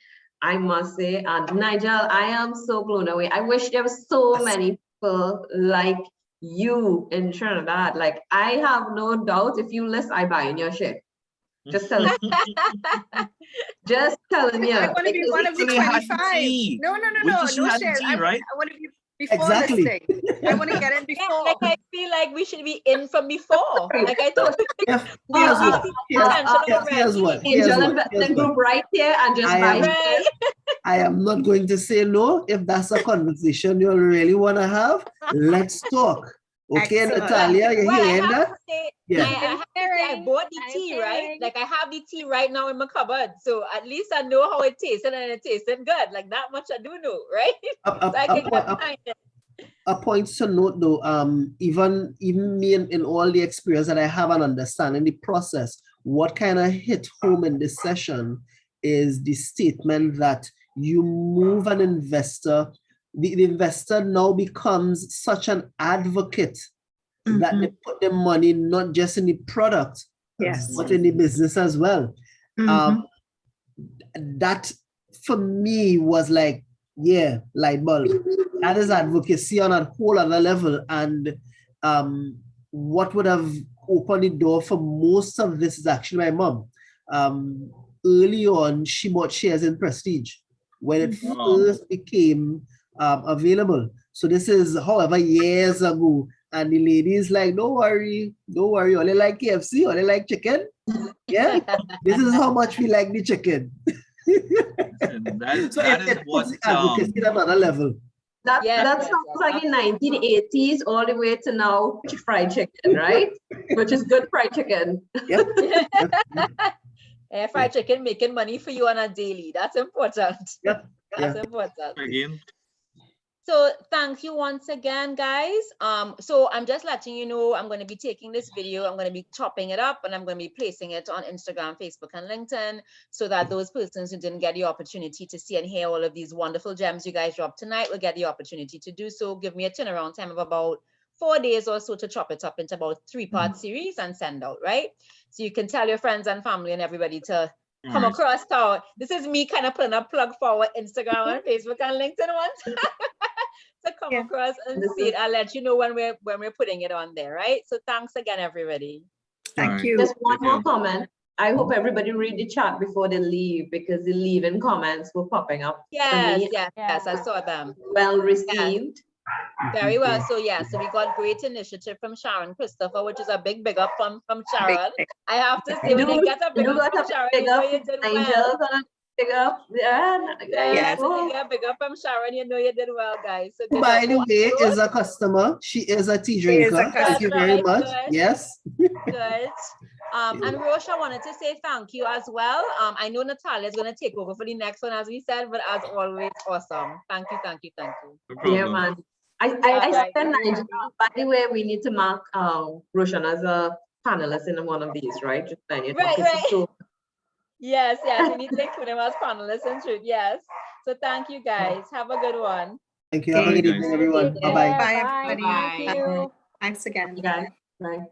Speaker 4: I must say. And Nigel, I am so blown away. I wish there were so many people like you in Trinidad. Like, I have no doubt if you list, I buy in your ship. Just telling just telling you.
Speaker 2: I want to be one of the
Speaker 1: Actually had
Speaker 2: 25.
Speaker 1: tea.
Speaker 2: No,
Speaker 1: Winter, she
Speaker 2: no
Speaker 1: had
Speaker 2: shares.
Speaker 1: tea, right?
Speaker 2: I want to be before
Speaker 3: Exactly.
Speaker 2: listing. I want to get in
Speaker 6: Yeah,
Speaker 2: before.
Speaker 6: like I feel like we should be in from before. Like I thought
Speaker 3: Here's what. Here's what. Here's
Speaker 4: Angel
Speaker 3: what.
Speaker 4: the group right here and just
Speaker 3: I
Speaker 4: buy
Speaker 3: am-
Speaker 6: right.
Speaker 3: I am not going to say no. If that's a conversation you really want to have, let's talk. Okay,
Speaker 2: Excellent.
Speaker 3: Natalia, you're
Speaker 6: Well, I
Speaker 3: hearing
Speaker 6: have
Speaker 3: that?
Speaker 6: to say,
Speaker 3: Yeah.
Speaker 6: I have to say, I bought the
Speaker 7: I'm
Speaker 6: tea, right?
Speaker 7: hearing.
Speaker 6: Like I have the tea right now in my cupboard. So at least I know how it tasted, and it tasted good. Like that much I do know, right? So I can get behind it.
Speaker 3: A point to note though, even me in all the experience that I have and understanding the process, what kind of hit home in this session is the statement that you move an investor, the investor now becomes such an advocate that they put their money not just in the product,
Speaker 2: Yes.
Speaker 3: but in the business as well. That for me was like, yeah, light bulb. That is advocacy on a whole other level. And what would have opened the door for most of this is actually my mom. Early on, she bought shares in Prestige when it first became available. So this is however years ago. And the ladies like, don't worry, all they like KFC, all they like chicken. Yeah, this is how much we like the chicken.
Speaker 1: That,
Speaker 3: So
Speaker 1: that
Speaker 3: it
Speaker 1: is what
Speaker 3: puts the advocacy at another level.
Speaker 4: That
Speaker 6: Yes,
Speaker 4: that
Speaker 6: yes,
Speaker 4: sounds
Speaker 6: yes,
Speaker 4: like in 1980s all the way to now fried chicken, right? Which is good fried chicken.
Speaker 3: Yep.
Speaker 6: Air fried chicken making money for you on a daily. That's important.
Speaker 3: Yep.
Speaker 6: That's important.
Speaker 1: Again.
Speaker 6: So thank you once again, guys. So I'm just letting you know, I'm going to be taking this video, I'm going to be chopping it up, and I'm going to be placing it on Instagram, Facebook, and LinkedIn, so that those persons who didn't get the opportunity to see and hear all of these wonderful gems you guys dropped tonight will get the opportunity to do so. Give me a turnaround time of about 4 days or so to chop it up into about 3-part series and send out, right? So you can tell your friends and family and everybody to come across town. This is me kind of putting a plug for our Instagram and Facebook and LinkedIn ones. To come across and see it. I'll let you know when we're putting it on there, right? So thanks again, everybody.
Speaker 2: Thank you.
Speaker 4: Just one more comment. I hope everybody read the chat before they leave, because the leaving comments were popping up.
Speaker 6: Yes,
Speaker 4: me.
Speaker 6: yes, I saw them.
Speaker 4: Well received.
Speaker 6: Very well. So yeah, so we got great initiative from Sharon Christopher, which is a big up from Sharon. I have to say, when you get a big up from Sharon, you know you did well.
Speaker 4: Big up, yeah.
Speaker 6: Yes, when you get big up from Sharon, you know you did well, guys. So good
Speaker 3: By
Speaker 6: job.
Speaker 3: the way, is a customer. She is a tea drinker. Thank you very much.
Speaker 6: Good.
Speaker 3: Yes.
Speaker 6: Good. And Roche, I wanted to say thank you as well. I know Natalia is going to take over for the next one, as we said, but as always, awesome. Thank you, thank you, thank you.
Speaker 1: No
Speaker 4: Yeah,
Speaker 1: problem.
Speaker 4: man. I said, Nigel, by the way, we need to mark Roshan as a panelists in one of these, right? Just then you're
Speaker 6: Right,
Speaker 4: talking
Speaker 6: right.
Speaker 4: to two.
Speaker 6: Yes, yes, we need to include them as panelists in truth. Yes. So thank you guys. Have a good one.
Speaker 3: Thank you. Have a
Speaker 1: Okay,
Speaker 3: good
Speaker 1: guys.
Speaker 3: evening, everyone.
Speaker 7: Take
Speaker 3: Bye-bye.
Speaker 7: care.
Speaker 2: Bye,
Speaker 7: Bye.
Speaker 2: everybody.
Speaker 7: Thank you.
Speaker 2: Thanks again.
Speaker 4: Guys, bye.